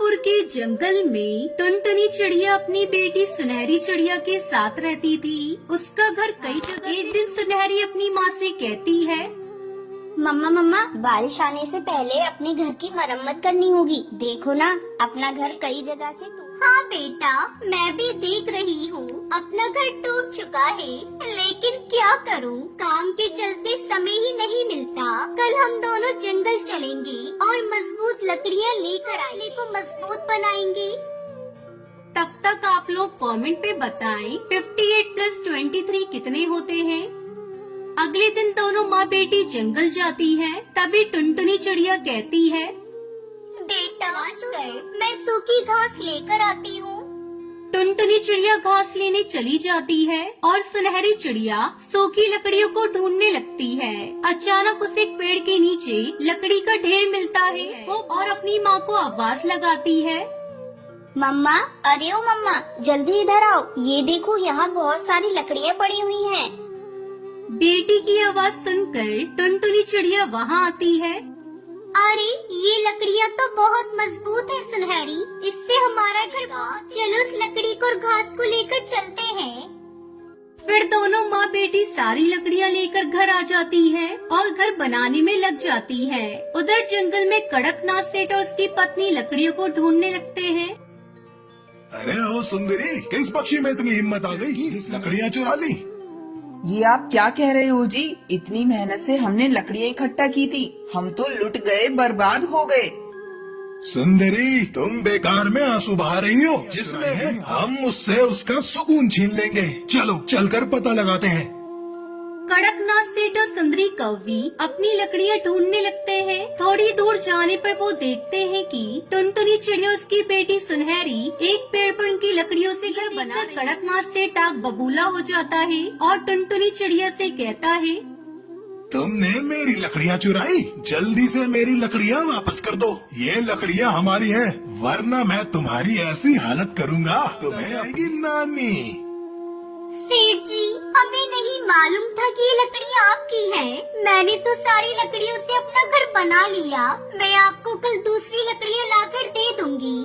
जौनपुर के जंगल में टुनटुनी चिड़िया अपनी बेटी सुनहरी चिड़िया के साथ रहती थी। उसका घर कई जगह। एक दिन सुनहरी अपनी माँ से कहती है, मम्मा मम्मा, बारिश आने से पहले अपने घर की मरम्मत करनी होगी। देखो ना, अपना घर कई जगह से हाँ बेटा, मैं भी देख रही हूँ अपना घर टूट चुका है, लेकिन क्या करूँ, काम के चलते समय ही नहीं मिलता। कल हम दोनों जंगल चलेंगे और मजबूत लकड़ियाँ लेकर आने को मजबूत बनाएंगे। तब तक आप लोग कमेंट पे बताएं 58 + 23 कितने होते हैं। अगले दिन दोनों माँ बेटी जंगल जाती हैं। तभी टुनटुनी चिड़िया कहती है, बेटा मैं सूखी घास लेकर आती हूँ। टुनटुनी चिड़िया घास लेने चली जाती है और सुनहरी चिड़िया सूखी लकड़ियों को ढूंढने लगती है। अचानक उसे एक पेड़ के नीचे लकड़ी का ढेर मिलता है और अपनी माँ को आवाज लगाती है, मम्मा, अरे ओ मम्मा, जल्दी इधर आओ। ये देखो, यहाँ बहुत सारी लकड़ियाँ पड़ी हुई हैं। बेटी की आवाज सुनकर टुनटुनी चिड़िया वहाँ आती है। अरे ये लकड़ियाँ तो बहुत मजबूत है सुनहरी, इससे हमारा घर चलो उस लकड़ी को और घास को लेकर चलते हैं। फिर दोनों माँ बेटी सारी लकड़ियाँ लेकर घर आ जाती है और घर बनाने में लग जाती है। उधर जंगल में कड़कनाथ सेठ और उसकी पत्नी लकड़ियों को ढूंढने लगते हैं। अरे ओ सुंदरी, किस पक्षी में इतनी हिम्मत आ गई, लकड़ियाँ चुरा ली? ये आप क्या कह रहे हो जी? इतनी मेहनत से हमने लकड़ियाँ इकट्ठा की थी, हम तो लुट गए, बर्बाद हो गए। सुंदरी, तुम बेकार में आंसू बहा रही हो। जिसने है हम उससे उसका सुकून छीन लेंगे। चलो चलकर पता लगाते हैं। कड़कनाथ सेठ और सुंदरी कौवी अपनी लकड़ियाँ ढूंढने लगते हैं। थोड़ी दूर जाने पर वो देखते हैं कि टुनटुनी चिड़िया उसकी बेटी सुनहरी एक पेड़ पर उनकी लकड़ियों से घर बना। कड़कनाथ सेठ आग बबूला हो जाता है और टुनटुनी चिड़िया से कहता है, तुमने मेरी लकड़ियाँ चुराई, जल्दी से मेरी लकड़ियाँ वापस कर दो। ये लकड़ियाँ हमारी हैं, वरना मैं तुम्हारी ऐसी हालत करूँगा तुम्हें आएगी नानी। सेठ जी, हमें नहीं मालूम था कि ये लकड़ियाँ आपकी हैं। मैंने तो सारी लकड़ियों से अपना घर बना लिया। मैं आपको कल दूसरी लकड़ियाँ लाकर दे दूंगी।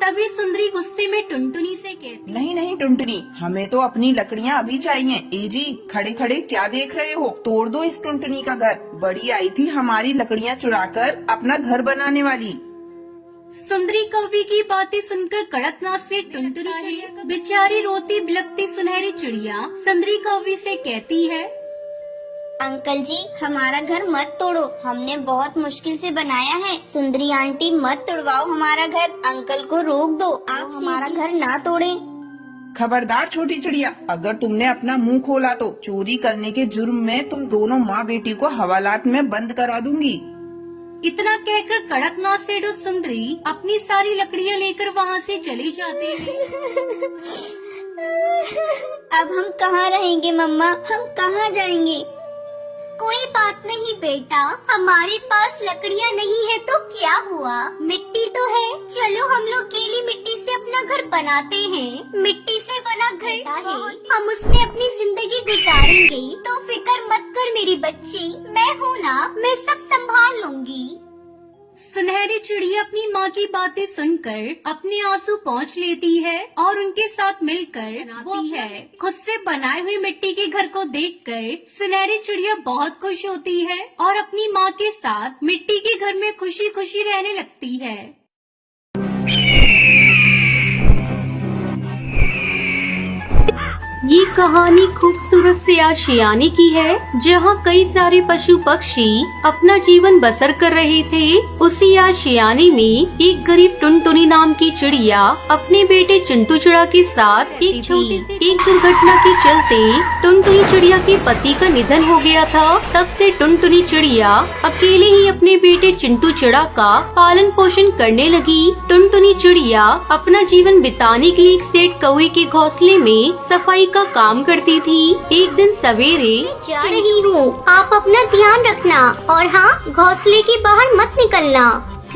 तभी सुंदरी गुस्से में टुनटुनी से कहती, नहीं नहीं टुनटुनी, हमें तो अपनी लकड़ियाँ अभी चाहिए। ए जी, खड़े खड़े क्या देख रहे हो? तोड़ दो इस टुनटुनी का घर। बड़ी आई थी हमारी लकड़ियाँ चुराकर अपना घर बनाने वाली। सुंदरी कौवी की बातें सुनकर कड़कनाथ से टुनटुनी चिड़िया बेचारी रोती बिलखती सुनहरी चिड़िया सुंदरी कौवी से कहती है, अंकल जी, हमारा घर मत तोड़ो, हमने बहुत मुश्किल से बनाया है। सुंदरी आंटी, मत तोड़वाओ हमारा घर, अंकल को रोक दो, आप हमारा घर ना तोड़ें। खबरदार छोटी चिड़िया, अगर तुमने अपना मुंह खोला तो चोरी करने के जुर्म में तुम दोनों माँ बेटी को हवालात में बंद करा दूंगी। इतना कहकर कड़कनाथ सेठ और सुंदरी अपनी सारी लकड़ियाँ लेकर वहाँ से चले जाते हैं। अब हम कहाँ रहेंगे मम्मा, हम कहाँ जाएंगे? कोई बात नहीं बेटा, हमारे पास लकड़ियाँ नहीं है तो क्या हुआ, मिट्टी तो है। चलो हम लोग गीली मिट्टी से अपना घर बनाते हैं। मिट्टी से बना घर है, हम उसमें अपनी जिंदगी गुजारेंगे। तो फिक्र मत कर मेरी बच्ची, मैं हूँ ना, मैं सब संभाल लूंगी। सुनहरी चिड़िया अपनी माँ की बातें सुनकर अपने आंसू पोंछ लेती है और उनके साथ मिलकर बनाती है। खुद से बनाए हुए मिट्टी के घर को देखकर सुनहरी चिड़िया बहुत खुश होती है और अपनी माँ के साथ मिट्टी के घर में खुशी खुशी रहने लगती है। ये कहानी खूबसूरत से आशियाने की है, जहाँ कई सारे पशु पक्षी अपना जीवन बसर कर रहे थे। उसी आशियाने में एक गरीब टुनटुनी नाम की चिड़िया अपने बेटे चिंटू चिड़ा के साथ एक दुर्घटना के चलते टुनटुनी चिड़िया के पति का निधन हो गया था। तब से टुनटुनी चिड़िया अकेले ही अपने बेटे चिंटू चिड़ा का पालन पोषण करने लगी। टुनटुनी चिड़िया अपना जीवन बिताने के लिए एक सेठ कौवे के घोंसले में सफाई का काम करती थी। एक दिन सवेरे जा रही हूँ, आप अपना ध्यान रखना और हाँ, घोंसले के बाहर मत निकलना।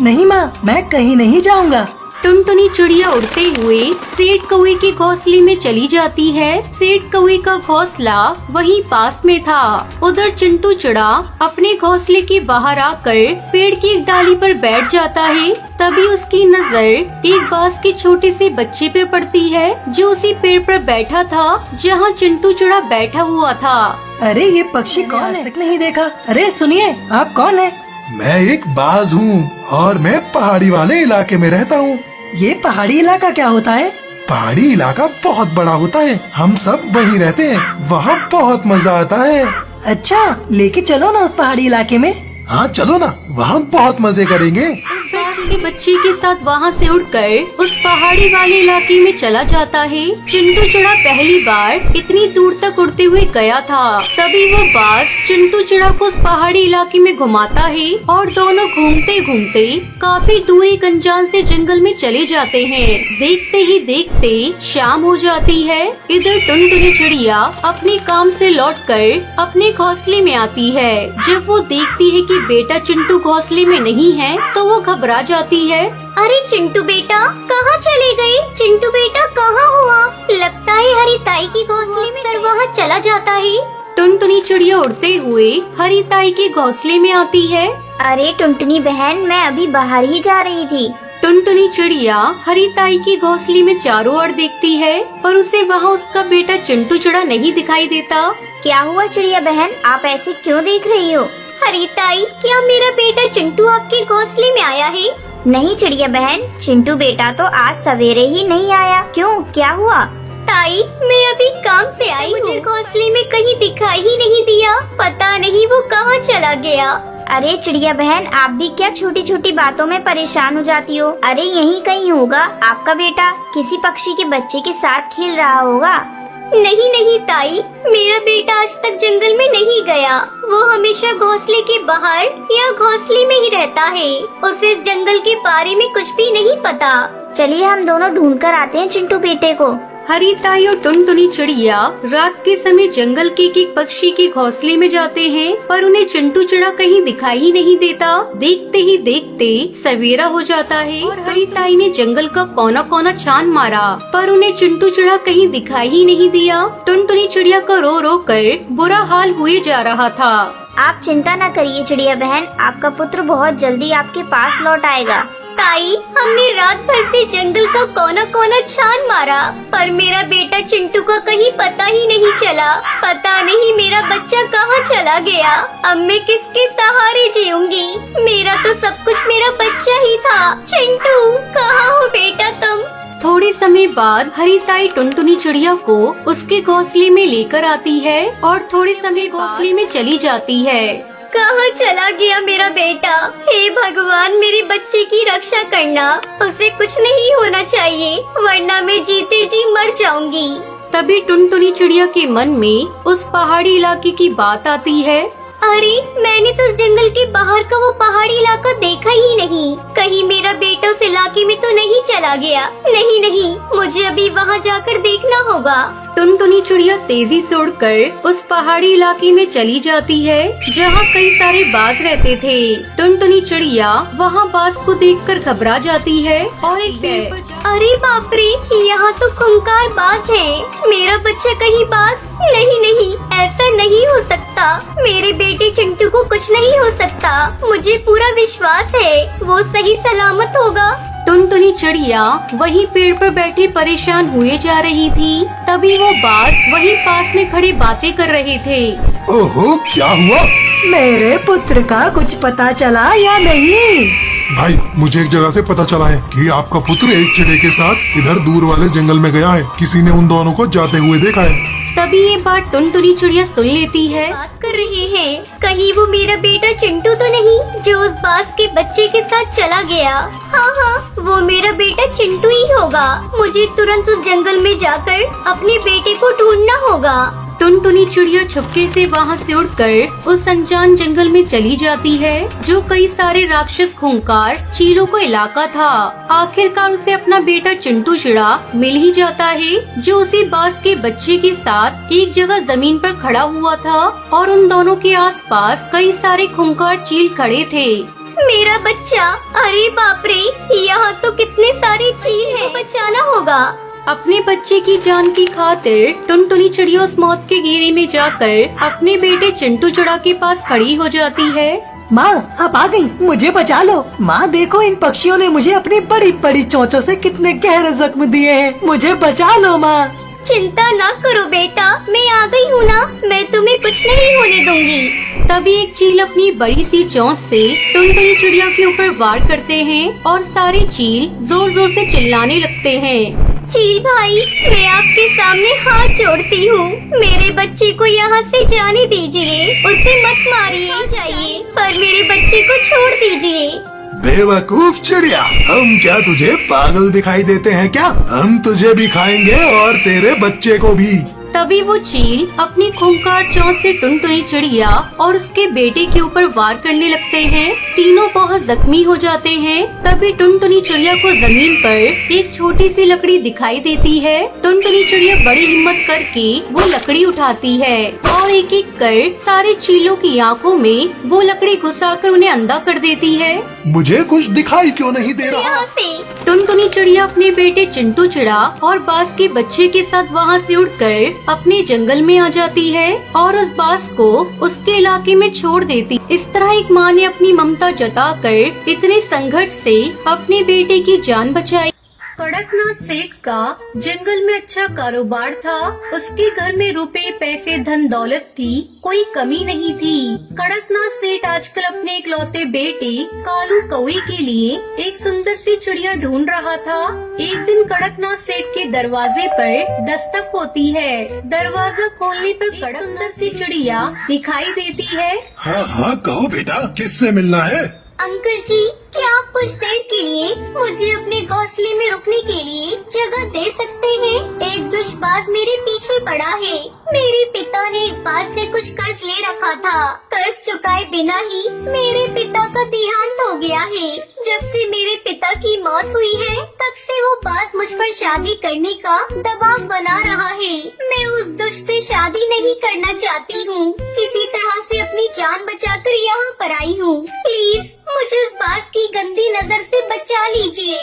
नहीं माँ, मैं कहीं नहीं जाऊँगा। टुनटुनी चिड़िया उड़ते हुए सेठ कौवे के घोंसले में चली जाती है। सेठ कौवे का घोंसला वहीं पास में था। उधर चिंटू चिड़ा अपने घोंसले के बाहर आकर पेड़ की एक डाली पर बैठ जाता है। तभी उसकी नजर एक बांस के छोटे से बच्चे पे पड़ती है जो उसी पेड़ पर बैठा था जहाँ चिंटू चिड़ा बैठा हुआ था। अरे ये पक्षी कौन है? आज तक नहीं देखा। अरे सुनिए, आप कौन है? मैं एक बाज हूँ और मैं पहाड़ी वाले इलाके में रहता हूँ। ये पहाड़ी इलाका क्या होता है? पहाड़ी इलाका बहुत बड़ा होता है, हम सब वहीं रहते हैं, वहाँ बहुत मजा आता है। अच्छा, लेके चलो ना उस पहाड़ी इलाके में। हाँ चलो ना, वहाँ बहुत मजे करेंगे। बांस के बच्चे के साथ वहाँ से उड़कर उस पहाड़ी वाले इलाके में चला जाता है। चिंटू चिड़ा पहली बार इतनी दूर तक उड़ते हुए गया था। तभी वो बांस चिंटू चिड़ा को उस पहाड़ी इलाके में घुमाता है और दोनों घूमते घूमते काफी दूर एक अनजान से जंगल में चले जाते हैं। देखते ही देखते शाम हो जाती है। इधर टुनटुनी चिड़िया अपने काम से लौटकर अपने घोंसले में आती है। जब वो देखती है कि बेटा चिंटू घोंसले में नहीं है तो वो घबरा जाती है। अरे चिंटू बेटा कहाँ चले गए? चिंटू बेटा कहाँ हुआ? लगता है हरी ताई की घोंसले में सर वहाँ चला जाता है। टुनटुनी चिड़िया उड़ते हुए हरी ताई के घोंसले में आती है। अरे टुनटुनी बहन, मैं अभी बाहर ही जा रही थी। टुनटुनी चिड़िया हरी ताई की घोंसले में चारों ओर देखती है पर उसे वहाँ उसका बेटा चिंटू चिड़ा नहीं दिखाई देता। क्या हुआ चिड़िया बहन, आप ऐसे क्यों देख रही हो? हरी ताई, क्या मेरा बेटा चिंटू आपके घोंसले में आया है? नहीं चिड़िया बहन, चिंटू बेटा तो आज सवेरे ही नहीं आया। क्यों, क्या हुआ? ताई, मैं अभी काम से आई हूँ। मुझे घोंसले में कहीं दिखाई ही नहीं दिया। पता नहीं वो कहाँ चला गया। अरे चिड़िया बहन, आप भी क्या छोटी छोटी बातों में परेशान हो जाती हो? अरे यहीं कहीं होगा, आपका बेटा किसी पक्षी के बच्चे के साथ खेल रहा होगा। नहीं नहीं ताई, मेरा बेटा आज तक जंगल में नहीं गया। वो हमेशा घोंसले के बाहर या घोंसले में ही रहता है। उसे इस जंगल के बारे में कुछ भी नहीं पता। चलिए हम दोनों ढूंढ कर आते हैं चिंटू बेटे को। हरी ताई और टुनटुनी चिड़िया रात के समय जंगल के एक पक्षी के घोंसले में जाते हैं पर उन्हें चिंटू चिड़ा कहीं दिखाई ही नहीं देता। देखते ही देखते सवेरा हो जाता है और हरी ताई ने जंगल का कोना कोना छान मारा पर उन्हें चिंटू चिड़ा कहीं दिखाई ही नहीं दिया। टुनटुनी चिड़िया का रो रो कर बुरा हाल हुए जा रहा था। आप चिंता न करिए चिड़िया बहन, आपका पुत्र बहुत जल्दी आपके पास लौट आएगा। ताई, हमने रात भर से जंगल का कोना कोना छान मारा पर मेरा बेटा चिंटू का कहीं पता ही नहीं चला। पता नहीं मेरा बच्चा कहाँ चला गया। अब मैं किसके सहारे जीऊंगी? मेरा तो सब कुछ मेरा बच्चा ही था। चिंटू, कहाँ हो बेटा तुम? थोड़े समय बाद हरी ताई टुनटुनी चिड़िया को उसके घोंसले में लेकर आती है और थोड़े समय घोंसले में चली जाती है। कहाँ चला गया मेरा बेटा? हे भगवान, मेरे बच्चे की रक्षा करना। उसे कुछ नहीं होना चाहिए वरना मैं जीते जी मर जाऊंगी। तभी टुनटुनी चिड़िया के मन में उस पहाड़ी इलाके की बात आती है। अरे, मैंने तो इस जंगल के बाहर का वो पहाड़ी इलाका देखा ही नहीं। कहीं मेरा बेटा उस इलाके में तो नहीं चला गया? नहीं नहीं, मुझे अभी वहाँ जाकर देखना होगा। टुनटुनी चिड़िया तेजी से उड़कर उस पहाड़ी इलाके में चली जाती है जहाँ कई सारे बाज रहते थे। टुनटुनी चिड़िया वहाँ बाज को देखकर घबरा जाती है और एक पेड़ पर अरे बाप रे, यहाँ तो खूंखार बाज है। मेरा बच्चा कहीं बाज? नहीं नहीं, ऐसा नहीं हो सकता। मेरे बेटे चिंटू को कुछ नहीं हो सकता। मुझे पूरा विश्वास है वो सही सलामत होगा। टुनटुनी चिड़िया वहीं पेड़ पर बैठे परेशान हुए जा रही थी। तभी वो बाज वहीं पास में खड़े बातें कर रहे थे। ओहो, क्या हुआ? मेरे पुत्र का कुछ पता चला या नहीं? भाई, मुझे एक जगह से पता चला है कि आपका पुत्र एक चिड़े के साथ इधर दूर वाले जंगल में गया है। किसी ने उन दोनों को जाते हुए देखा है। तभी ये बात टुनटुनी चिड़िया सुन लेती है। बात कर रहे हैं, कहीं वो मेरा बेटा चिंटू तो नहीं जो उस बाज के बच्चे के साथ चला गया? हाँ हाँ, वो मेरा बेटा चिंटू ही होगा। मुझे तुरंत उस जंगल में जाकर अपने बेटे को ढूंढना होगा। टुनटुनी चिड़िया छुपके से वहाँ से उड़कर उस अनजान जंगल में चली जाती है जो कई सारे राक्षस खूंखार चीलों का इलाका था। आखिरकार उसे अपना बेटा चिंटू चिड़ा मिल ही जाता है जो उसी बाज के बच्चे के साथ एक जगह जमीन पर खड़ा हुआ था और उन दोनों के आसपास कई सारे खूंखार चील खड़े थे। मेरा बच्चा! अरे बाप रे, यहाँ तो कितने सारे चील हैं। बचाना होगा। अपने बच्चे की जान की खातिर टुनटुनी चिड़िया उस मौत के घेरे में जाकर अपने बेटे चिंटू चिड़ा के पास खड़ी हो जाती है। माँ आप आ गई, मुझे बचा लो। माँ देखो, इन पक्षियों ने मुझे अपनी बड़ी बड़ी चोंचों से कितने गहरे जख्म दिए हैं। मुझे बचा लो माँ। चिंता ना करो बेटा, मैं आ गई हूँ ना, मैं तुम्हें कुछ नहीं होने दूंगी। तभी एक चील अपनी बड़ी सी चोंच से टुनटुनी चिड़िया के ऊपर वार करते हैं और सारे चील जोर जोर से चिल्लाने लगते हैं। चील भाई, मैं आपके सामने हाथ जोड़ती हूँ, मेरे बच्चे को यहाँ से जाने दीजिए, उसे मत मारिए जाइए, पर मेरे बच्चे को छोड़ दीजिए। बेवकूफ चिड़िया, हम क्या तुझे पागल दिखाई देते हैं क्या? हम तुझे भी खाएंगे और तेरे बच्चे को भी। तभी वो चील अपनी खूंखार चोंच से टुनटुनी चिड़िया और उसके बेटे के ऊपर वार करने लगते हैं। तीनों बहुत जख्मी हो जाते हैं। तभी टुनटुनी चिड़िया को जमीन पर एक छोटी सी लकड़ी दिखाई देती है। टुनटुनी चिड़िया बड़ी हिम्मत करके वो लकड़ी उठाती है और एक एक कर सारे चीलों की आंखों में वो लकड़ी घुसाकर उन्हें अंधा कर देती है। मुझे कुछ दिखाई क्यों नहीं दे रहा? यहाँ से टुनटुनी चिड़िया अपने बेटे चिंटू चिड़ा और बाज के बच्चे के साथ वहाँ से उड़कर अपने जंगल में आ जाती है और उस बाज को उसके इलाके में छोड़ देती। इस तरह एक माँ ने अपनी ममता जताकर इतने संघर्ष से अपने बेटे की जान बचाई। कड़कनाथ सेठ का जंगल में अच्छा कारोबार था। उसके घर में रुपए पैसे धन दौलत की कोई कमी नहीं थी। कड़कनाथ सेठ आजकल अपने इकलौते बेटे कालू कौवे के लिए एक सुंदर सी चिड़िया ढूंढ रहा था। एक दिन कड़कनाथ सेठ के दरवाजे पर दस्तक होती है। दरवाजा खोलने पर कड़क सुंदर सी चिड़िया दिखाई देती है। हाँ हाँ कहो बेटा, किससे मिलना है? अंकल जी, क्या आप कुछ देर के लिए मुझे अपने घोंसले में रुकने के लिए जगह दे सकते हैं? एक दुष्बाज मेरे पीछे पड़ा है। मेरे पिता ने एक बाज से कुछ कर्ज ले रखा था। कर्ज चुकाए बिना ही मेरे पिता का देहांत हो गया है। जब से मेरे पिता की मौत हुई है, तब से वो बाज मुझ पर शादी करने का दबाव बना रहा है। मैं उस दुष्ट से शादी नहीं करना चाहती हूँ। किसी तरह से अपनी जान बचाकर यहाँ पर आई हूँ। प्लीज मुझे उस बाज की गंदी नजर से बचा लीजिए।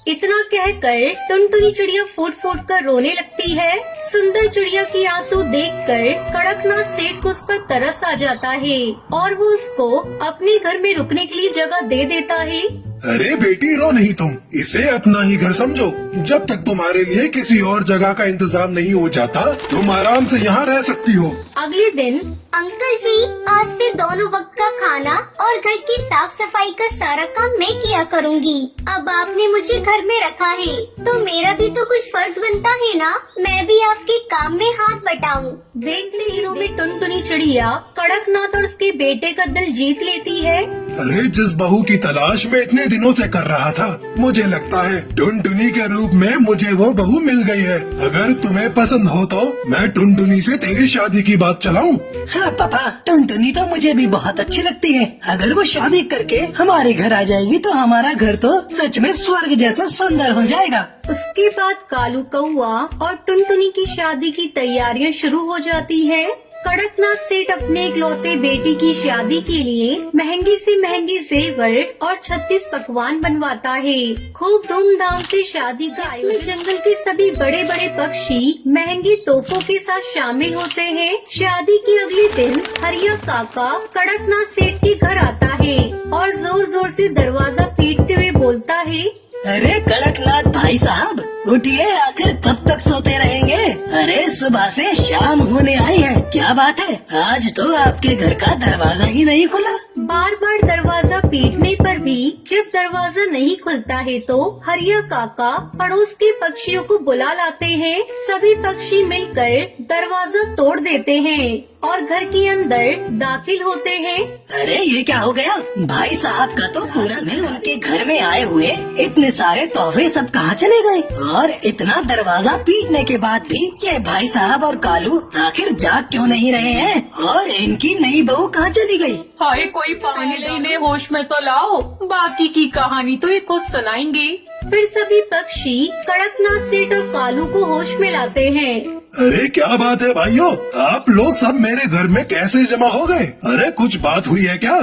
इतना कहकर टुनटुनी चिड़िया फूट फूट कर रोने लगती है। सुंदर चिड़िया की आंसू देखकर कड़कनाथ सेठ को उस पर तरस आ जाता है और वो उसको अपने घर में रुकने के लिए जगह दे देता है। अरे बेटी, रो नहीं तुम, इसे अपना ही घर समझो। जब तक तुम्हारे लिए किसी और जगह का इंतजाम नहीं हो जाता, तुम आराम से यहाँ रह सकती हो। अगले दिन अंकल जी, आज से दोनों वक्त का खाना और घर की साफ सफाई का सारा काम मैं किया करूँगी। अब आपने मुझे घर में रखा है, तो मेरा भी तो कुछ फर्ज बनता है ना, मैं भी आपके काम में हाथ बटाऊं। देखते ही में टुनटुनी चिड़िया कड़कनाथ और उसके बेटे का दिल जीत लेती है। अरे जिस बहू की तलाश में इतने दिनों से कर रहा था, मुझे लगता है टुनटुनी के रूप में मुझे वो बहू मिल गई है। अगर तुम्हें पसंद हो तो मैं टुनटुनी से तेरी शादी की बात चलाऊं? हाँ पापा, टुनटुनी तो मुझे भी बहुत अच्छी लगती है। अगर वो शादी करके हमारे घर आ जाएगी तो हमारा घर तो सच में स्वर्ग जैसा सुंदर हो जाएगा। उसके बाद कालू कौवा और टुनटुनी की शादी की तैयारियां शुरू हो जाती है। कड़कनाथ सेठ अपने इकलौते बेटी की शादी के लिए महंगे से महंगे जेवर और 36 पकवान बनवाता है। खूब धूमधाम से शादी का आयोजन, जंगल के सभी बड़े बड़े पक्षी महंगे तोहफों के साथ शामिल होते हैं। शादी के अगले दिन हरिया काका कड़कनाथ सेठ के घर आता है और जोर जोर से दरवाजा पीटते हुए बोलता है, अरे कड़कनाथ भाई साहब, उठिए, आखिर कब तक सोते रहेंगे? अरे सुबह से शाम होने आई है, क्या बात है? आज तो आपके घर का दरवाजा ही नहीं खुला। बार बार दरवाजा पीटने पर भी जब दरवाजा नहीं खुलता है तो हरिया काका पड़ोस के पक्षियों को बुला लाते हैं। सभी पक्षी मिलकर दरवाजा तोड़ देते हैं और घर के अंदर दाखिल होते हैं। अरे ये क्या हो गया? भाई साहब का तो पूरा दिन उनके घर में आए हुए इतने सारे तोहफे सब कहाँ चले गए? और इतना दरवाजा पीटने के बाद भी ये भाई साहब और कालू आखिर जाग क्यों नहीं रहे हैं? और इनकी नई बहू कहाँ चली गई? हाय, कोई पानी लेने होश में तो लाओ, बाकी की कहानी तो ये खुद सुनाएंगे। फिर सभी पक्षी कड़कनाथ सेठ और कालू को होश में लाते हैं। अरे क्या बात है भाइयों, आप लोग सब मेरे घर में कैसे जमा हो गए? अरे कुछ बात हुई है क्या?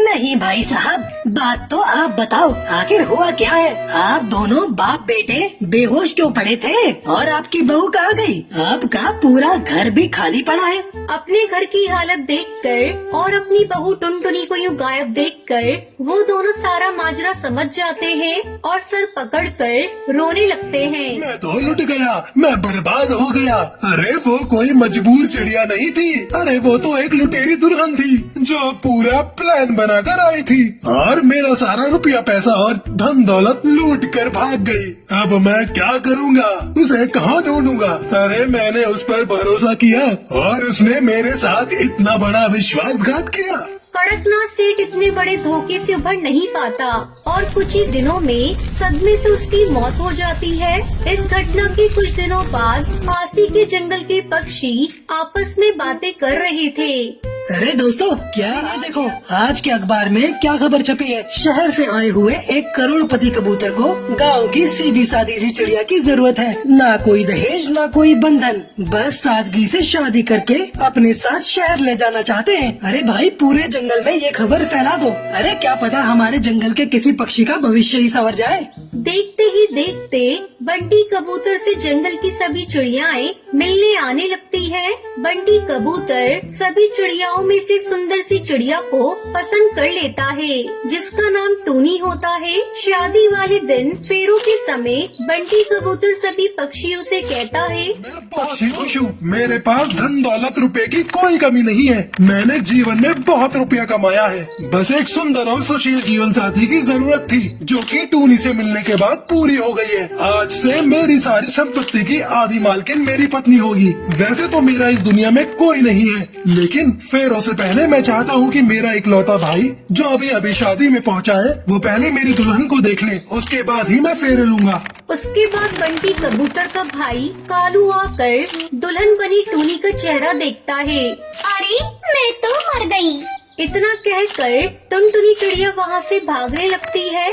नहीं भाई साहब, बात तो आप बताओ, आखिर हुआ क्या है? आप दोनों बाप बेटे बेहोश क्यों पड़े थे और आपकी बहू कहाँ गई? आपका पूरा घर भी खाली पड़ा है। अपने घर की हालत देखकर और अपनी बहू टुनटुनी को यूँ गायब देखकर वो दोनों सारा माजरा समझ जाते हैं और सर पकड़कर रोने लगते हैं। मैं तो लुट गया, मैं बर्बाद हो गया। अरे वो कोई मजबूर चिड़िया नहीं थी, अरे वो तो एक लुटेरी दुल्हन थी जो पूरा प्लान बनाकर आई थी और मेरा सारा रुपया पैसा और धन दौलत लूट कर भाग गई। अब मैं क्या करूँगा? उसे कहाँ ढूंढूंगा? अरे मैंने उस पर भरोसा किया और उसने मेरे साथ इतना बड़ा विश्वासघात किया। कड़कनाथ सेठ इतने बड़े धोखे से उभर नहीं पाता और कुछ ही दिनों में सदमे से उसकी मौत हो जाती है। इस घटना के कुछ दिनों बाद पासी के जंगल के पक्षी आपस में बातें कर रहे थे। अरे दोस्तों, क्या ये देखो, आज के अखबार में क्या खबर छपी है? शहर से आए हुए एक करोड़पति कबूतर को गांव की सीधी सादी सी चिड़िया की जरूरत है। ना कोई दहेज, ना कोई बंधन, बस सादगी से शादी करके अपने साथ शहर ले जाना चाहते हैं। अरे भाई, पूरे जंगल में ये खबर फैला दो। अरे क्या पता हमारे जंगल के किसी पक्षी का भविष्य ही संवर जाए। देखते ही देखते बंटी कबूतर से जंगल की सभी चिड़ियाएं मिलने आने लगती हैं। बंटी कबूतर सभी चिड़ियाओं में से एक सुंदर सी चिड़िया को पसंद कर लेता है जिसका नाम टूनी होता है। शादी वाले दिन फेरों के समय बंटी कबूतर सभी पक्षियों से कहता है, मैं पक्षी खुश हूँ, मेरे पास धन दौलत रुपए की कोई कमी नहीं है। मैंने जीवन में बहुत रुपया कमाया है, बस एक सुंदर और सुशील जीवन साथी की जरूरत थी जो कि टूनी से मिलने के बाद पूरी हो गई है। आज से मेरी सारी संपत्ति की आधी मालकिन मेरी पत्नी होगी। वैसे तो मेरा इस दुनिया में कोई नहीं है, लेकिन फेरों से पहले मैं चाहता हूँ कि मेरा इकलौता भाई जो अभी अभी शादी में पहुँचा है वो पहले मेरी दुल्हन को देख ले, उसके बाद ही मैं फेरे लूंगा। उसके बाद बंटी कबूतर का भाई कालू आकर दुल्हन बनी टूनी का चेहरा देखता है। अरे मैं तो मर गई। इतना कहकर टुनटुनी चिड़िया वहाँ से भागने लगती है।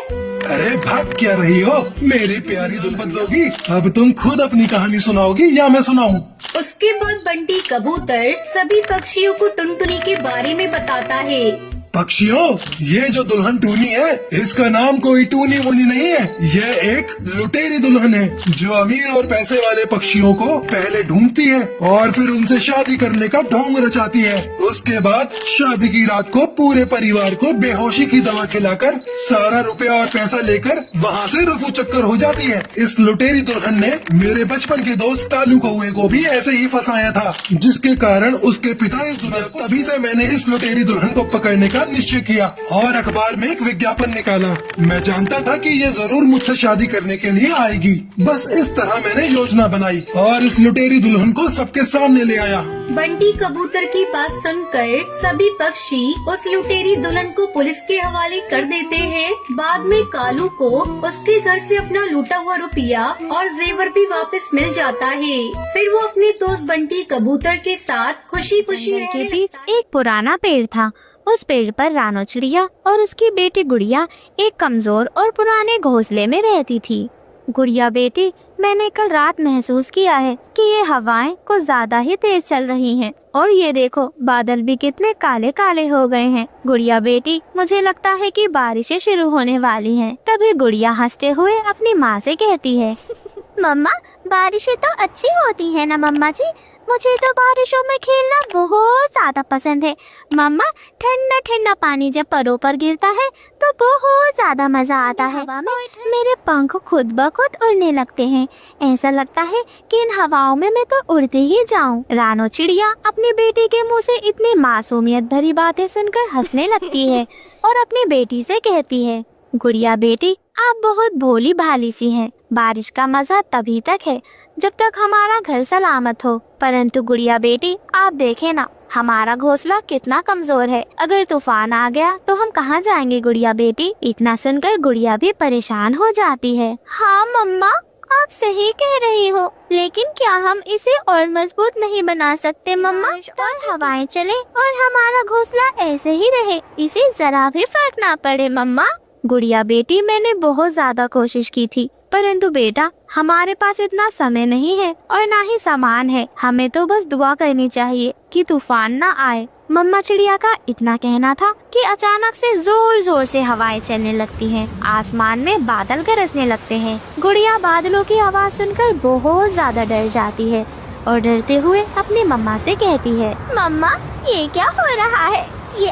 अरे भाग क्या रही हो मेरी प्यारी दुल्हन लोगी? अब तुम खुद अपनी कहानी सुनाओगी या मैं सुनाऊं? उसके बाद बंटी कबूतर सभी पक्षियों को टुनटुनी के बारे में बताता है। पक्षियों, ये जो दुल्हन टूनी है इसका नाम कोई टूनी वूनी नहीं है, यह एक लुटेरी दुल्हन है जो अमीर और पैसे वाले पक्षियों को पहले ढूंढती है और फिर उनसे शादी करने का ढोंग रचाती है। उसके बाद शादी की रात को पूरे परिवार को बेहोशी की दवा खिलाकर सारा रुपया और पैसा लेकर वहाँ से रफू चक्कर हो जाती है। इस लुटेरी दुल्हन ने मेरे बचपन के दोस्त कालू कौए को भी ऐसे ही फंसाया था, जिसके कारण उसके पिता इस दुनिया को, तभी से मैंने इस लुटेरी दुल्हन को पकड़ने का निश्चय किया और अखबार में एक विज्ञापन निकाला। मैं जानता था कि ये जरूर मुझसे शादी करने के लिए आएगी। बस इस तरह मैंने योजना बनाई और इस लुटेरी दुल्हन को सबके सामने ले आया। बंटी कबूतर की बात सुनकर सभी पक्षी उस लुटेरी दुल्हन को पुलिस के हवाले कर देते हैं। बाद में कालू को उसके घर से अपना लूटा हुआ रुपया और जेवर भी वापस मिल जाता है। फिर वो अपने दोस्त बंटी कबूतर के साथ खुशी खुशी के बीच एक पुराना पेड़ था। उस पेड़ पर रानो चिड़िया और उसकी बेटी गुड़िया एक कमजोर और पुराने घोंसले में रहती थी। गुड़िया बेटी, मैंने कल रात महसूस किया है कि ये हवाएं कुछ ज्यादा ही तेज चल रही हैं और ये देखो बादल भी कितने काले काले हो गए हैं। गुड़िया बेटी, मुझे लगता है कि बारिशें शुरू होने वाली हैं। तभी गुड़िया हंसते हुए अपनी माँ से कहती है, मम्मा, बारिशें तो अच्छी होती है ना मम्मा जी। मुझे तो बारिशों में खेलना बहुत ज्यादा पसंद है मम्मा। ठंडा ठंडा पानी जब परों पर गिरता है तो बहुत ज्यादा मजा आता है। हवा में मेरे पंख खुद ब खुद उड़ने लगते हैं। ऐसा लगता है कि इन हवाओं में मैं तो उड़ते ही जाऊं। रानो चिड़िया अपनी बेटी के मुंह से इतनी मासूमियत भरी बातें सुनकर हंसने लगती है और अपनी बेटी से कहती है, गुड़िया बेटी, आप बहुत भोली भाली सी हैं। बारिश का मजा तभी तक है जब तक हमारा घर सलामत हो। परंतु गुड़िया बेटी, आप देखें ना, हमारा घोंसला कितना कमजोर है। अगर तूफान आ गया तो हम कहाँ जाएंगे गुड़िया बेटी? इतना सुनकर गुड़िया भी परेशान हो जाती है। हाँ मम्मा, आप सही कह रही हो, लेकिन क्या हम इसे और मजबूत नहीं बना सकते मम्मा? और हवाएं चले और हमारा घोंसला ऐसे ही रहे, इसे जरा भी फर्क ना पड़े मम्मा। गुड़िया बेटी, मैंने बहुत ज्यादा कोशिश की थी, परंतु बेटा हमारे पास इतना समय नहीं है और ना ही सामान है। हमें तो बस दुआ करनी चाहिए कि तूफान ना आए। मम्मा चिड़िया का इतना कहना था कि अचानक से जोर जोर से हवाएं चलने लगती हैं। आसमान में बादल गरजने लगते हैं। गुड़िया बादलों की आवाज सुनकर बहुत ज्यादा डर जाती है और डरते हुए अपनी मम्मा से कहती है, मम्मा ये क्या हो रहा है? ये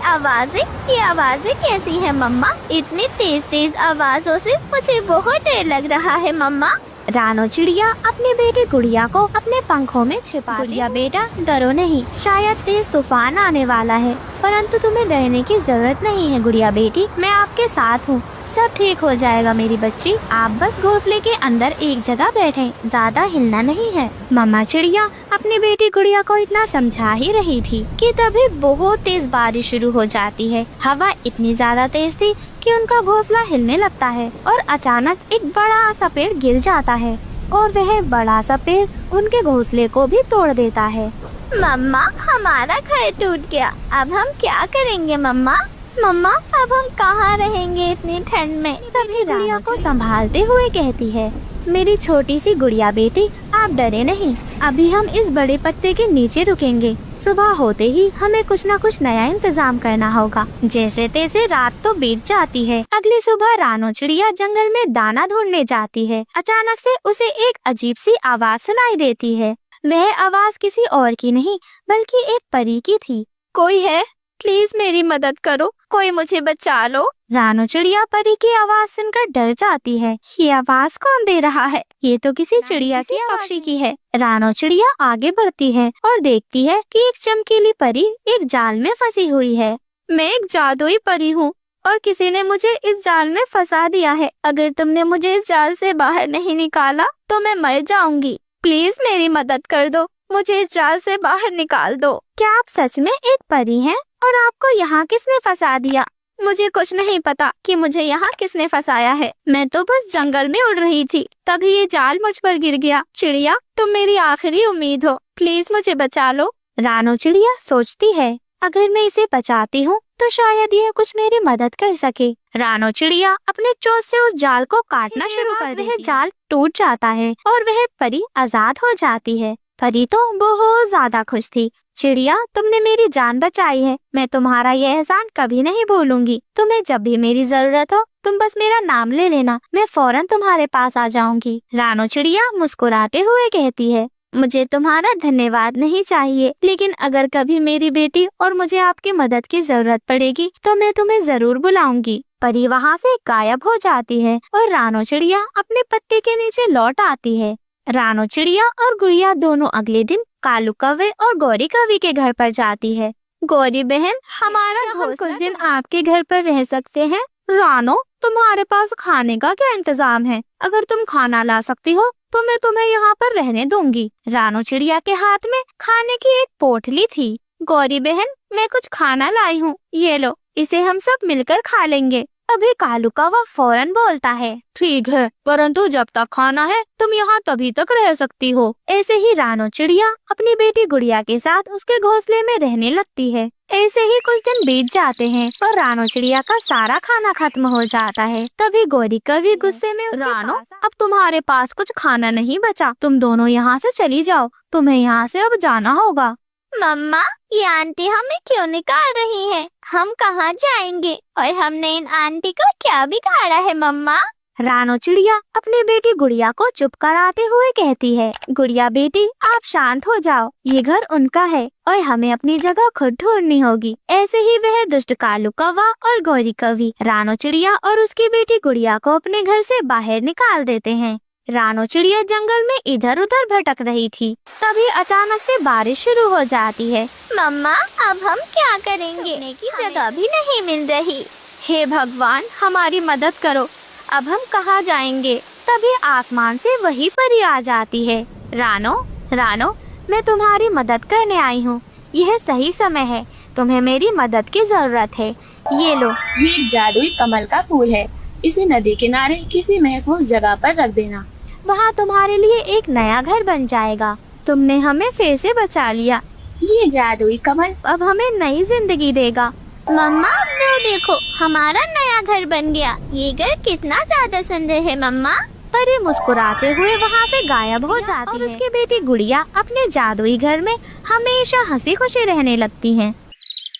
आवाजें कैसी है मम्मा? इतनी तेज तेज आवाजों से मुझे बहुत डर लग रहा है मम्मा। रानो चिड़िया अपने बेटे गुड़िया को अपने पंखों में छिपा। गुड़िया बेटा डरो नहीं, शायद तेज तूफान आने वाला है, परंतु तुम्हें डरने की जरूरत नहीं है गुड़िया बेटी, मैं आपके साथ हूँ, सब ठीक हो जाएगा मेरी बच्ची। आप बस घोंसले के अंदर एक जगह बैठें, ज्यादा हिलना नहीं है। मम्मा चिड़िया अपनी बेटी गुड़िया को इतना समझा ही रही थी कि तभी बहुत तेज बारिश शुरू हो जाती है। हवा इतनी ज्यादा तेज थी कि उनका घोंसला हिलने लगता है और अचानक एक बड़ा सा पेड़ गिर जाता है और वह बड़ा सा पेड़ उनके घोंसले को भी तोड़ देता है। मम्मा हमारा घर टूट गया, अब हम क्या करेंगे मम्मा? मम्मा अब हम कहाँ रहेंगे इतनी ठंड में? तभी गुड़िया को संभालते हुए कहती है, मेरी छोटी सी गुड़िया बेटी आप डरे नहीं, अभी हम इस बड़े पत्ते के नीचे रुकेंगे। सुबह होते ही हमें कुछ न कुछ नया इंतजाम करना होगा। जैसे तैसे रात तो बीत जाती है। अगली सुबह रानो चिड़िया जंगल में दाना ढूंढने जाती है। अचानक से उसे एक अजीब सी आवाज सुनाई देती है। वह आवाज किसी और की नहीं बल्कि एक परी की थी। कोई है? प्लीज मेरी मदद करो, कोई मुझे बचा लो। रानो चिड़िया परी की आवाज सुनकर डर जाती है। ये आवाज कौन दे रहा है? ये तो किसी चिड़िया की पक्षी की है। रानो चिड़िया आगे बढ़ती है और देखती है कि एक चमकीली परी एक जाल में फंसी हुई है। मैं एक जादुई परी हूँ और किसी ने मुझे इस जाल में फंसा दिया है। अगर तुमने मुझे इस जाल से बाहर नहीं निकाला तो मैं मर जाऊंगी। प्लीज मेरी मदद कर दो, मुझे इस जाल से बाहर निकाल दो। क्या आप सच में एक परी हैं? और आपको यहाँ किसने फंसा दिया? मुझे कुछ नहीं पता कि मुझे यहाँ किसने फंसाया है। मैं तो बस जंगल में उड़ रही थी, तभी ये जाल मुझ पर गिर गया। चिड़िया तुम मेरी आखिरी उम्मीद हो, प्लीज मुझे बचा लो। रानो चिड़िया सोचती है, अगर मैं इसे बचाती हूँ तो शायद ये कुछ मेरी मदद कर सके। रानो चिड़िया अपने चोंच से उस जाल को काटना शुरू कर देती है। जाल टूट जाता है और वह परी आजाद हो जाती है। परी तो बहुत ज्यादा खुश थी। चिड़िया तुमने मेरी जान बचाई है, मैं तुम्हारा ये एहसान कभी नहीं भूलूंगी। तुम्हें जब भी मेरी जरूरत हो तुम बस मेरा नाम ले लेना, मैं फौरन तुम्हारे पास आ जाऊंगी। रानो चिड़िया मुस्कुराते हुए कहती है, मुझे तुम्हारा धन्यवाद नहीं चाहिए, लेकिन अगर कभी मेरी बेटी और मुझे आपकी मदद की जरूरत पड़ेगी तो मैं तुम्हें जरूर बुलाऊंगी। परी वहाँ से गायब हो जाती है और रानो चिड़िया अपने पत्ते के नीचे लौट आती है। रानो चिड़िया और गुड़िया दोनों अगले दिन कालू कौवे और गौरी कौवी के घर पर जाती है। गौरी बहन, हमारा हम कुछ दिन आपके घर पर रह सकते हैं? रानो, तुम्हारे पास खाने का क्या इंतजाम है? अगर तुम खाना ला सकती हो तो मैं तुम्हें यहाँ पर रहने दूंगी। रानो चिड़िया के हाथ में खाने की एक पोटली थी। गौरी बहन, मैं कुछ खाना लाई हूँ, ये लो, इसे हम सब मिलकर खा लेंगे। अभी कालू कौवा फौरन बोलता है, ठीक है, परंतु जब तक खाना है तुम यहाँ तभी तक रह सकती हो। ऐसे ही रानो चिड़िया अपनी बेटी गुड़िया के साथ उसके घोंसले में रहने लगती है। ऐसे ही कुछ दिन बीत जाते हैं और रानो चिड़िया का सारा खाना खत्म हो जाता है। तभी गौरी कौवी गुस्से में रानो, अब तुम्हारे पास कुछ खाना नहीं बचा, तुम दोनों यहाँ से चली जाओ, तुम्हें यहाँ से अब जाना होगा। मम्मा, ये आंटी हमें क्यों निकाल रही है? हम कहाँ जाएंगे? और हमने इन आंटी को क्या बिगाड़ा है मम्मा? रानो चिड़िया अपनी बेटी गुड़िया को चुप कराते हुए कहती है, गुड़िया बेटी आप शांत हो जाओ, ये घर उनका है और हमें अपनी जगह खुद ढूंढनी होगी। ऐसे ही वह दुष्ट कालू कौवा और गौरी कौवी रानो चिड़िया और उसकी बेटी गुड़िया को अपने घर से बाहर निकाल देते हैं। रानो चिड़िया जंगल में इधर उधर भटक रही थी। तभी अचानक से बारिश शुरू हो जाती है। मम्मा, अब हम क्या करेंगे? सोने की जगह भी नहीं मिल रही। हे भगवान, हमारी मदद करो, अब हम कहाँ जाएंगे? तभी आसमान से वही परी आ जाती है। रानो, रानो, मैं तुम्हारी मदद करने आई हूँ, यह सही समय है, तुम्हें मेरी मदद की जरूरत है। ये लो, ये एक जादुई कमल का फूल है, इसे नदी किनारे किसी महफूज जगह पर रख देना, वहाँ तुम्हारे लिए एक नया घर बन जाएगा। तुमने हमें फिर से बचा लिया, ये जादुई कमल अब हमें नई जिंदगी देगा। मम्मा, वो देखो, हमारा नया घर बन गया। ये घर कितना ज्यादा सुंदर है मम्मा। परी मुस्कुराते हुए वहाँ से गायब हो जाती है और उसकी बेटी गुड़िया अपने जादुई घर में हमेशा हंसी खुशी रहने लगती है।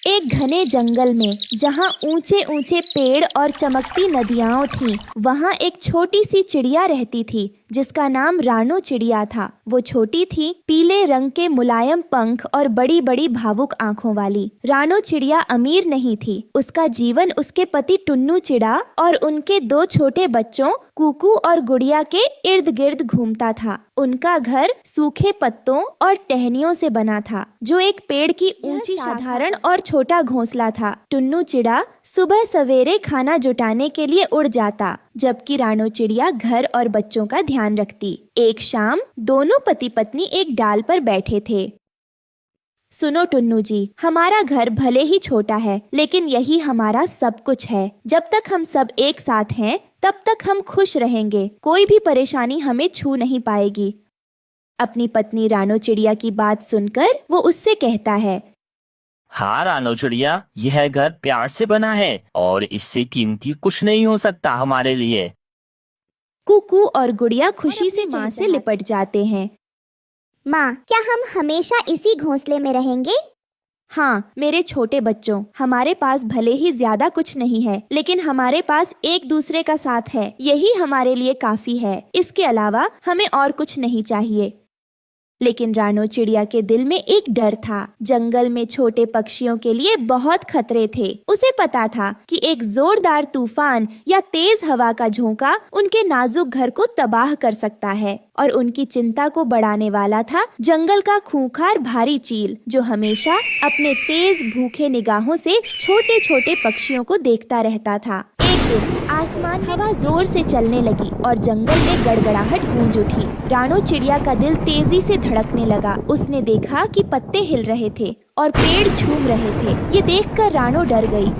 एक घने जंगल में जहाँ ऊंचे ऊंचे पेड़ और चमकती नदियाँ थीं, वहाँ एक छोटी सी चिड़िया रहती थी जिसका नाम रानो चिड़िया था। वो छोटी थी, पीले रंग के मुलायम पंख और बड़ी बड़ी भावुक आंखों वाली। रानो चिड़िया अमीर नहीं थी। उसका जीवन उसके पति टुन्नू चिड़ा और उनके 2 छोटे बच्चों कुकू और गुड़िया के इर्द गिर्द घूमता था। उनका घर सूखे पत्तों और टहनियों से बना था, जो एक पेड़ की ऊंची साधारण और छोटा घोंसला था। टुन्नू चिड़ा सुबह सवेरे खाना जुटाने के लिए उड़ जाता, जबकि रानो चिड़िया घर और बच्चों का ध्यान रखती। एक शाम दोनों पति पत्नी एक डाल पर बैठे थे। सुनो टुन्नू जी, हमारा घर भले ही छोटा है, लेकिन यही हमारा सब कुछ है। जब तक हम सब एक साथ हैं, तब तक हम खुश रहेंगे। कोई भी परेशानी हमें छू नहीं पाएगी। अपनी पत्नी रानो चिड़िया की बात सुनकर वो उससे कहता है, हाँ रानो चिड़िया, यह घर प्यार से बना है और इससे कीमती कुछ नहीं हो सकता हमारे लिए। कुकू और गुड़िया खुशी से माँ से लिपट जाते हैं। माँ, क्या हम हमेशा इसी घोंसले में रहेंगे? हाँ मेरे छोटे बच्चों, हमारे पास भले ही ज्यादा कुछ नहीं है, लेकिन हमारे पास एक दूसरे का साथ है। यही हमारे लिए काफी है। इसके अलावा हमें और कुछ नहीं चाहिए। लेकिन रानो चिड़िया के दिल में एक डर था। जंगल में छोटे पक्षियों के लिए बहुत खतरे थे। उसे पता था कि एक जोरदार तूफान या तेज हवा का झोंका उनके नाजुक घर को तबाह कर सकता है। और उनकी चिंता को बढ़ाने वाला था जंगल का खूंखार भारी चील, जो हमेशा अपने तेज भूखे निगाहों से छोटे छोटे पक्षियों को देखता रहता था। एक दिन आसमान में हवा जोर से चलने लगी और जंगल में गड़गड़ाहट गूंज उठी। रानो चिड़िया का दिल तेजी से धड़कने लगा। उसने देखा कि पत्ते हिल रहे थे और पेड़ झूम रहे थे। ये देखकर रानो डर गई।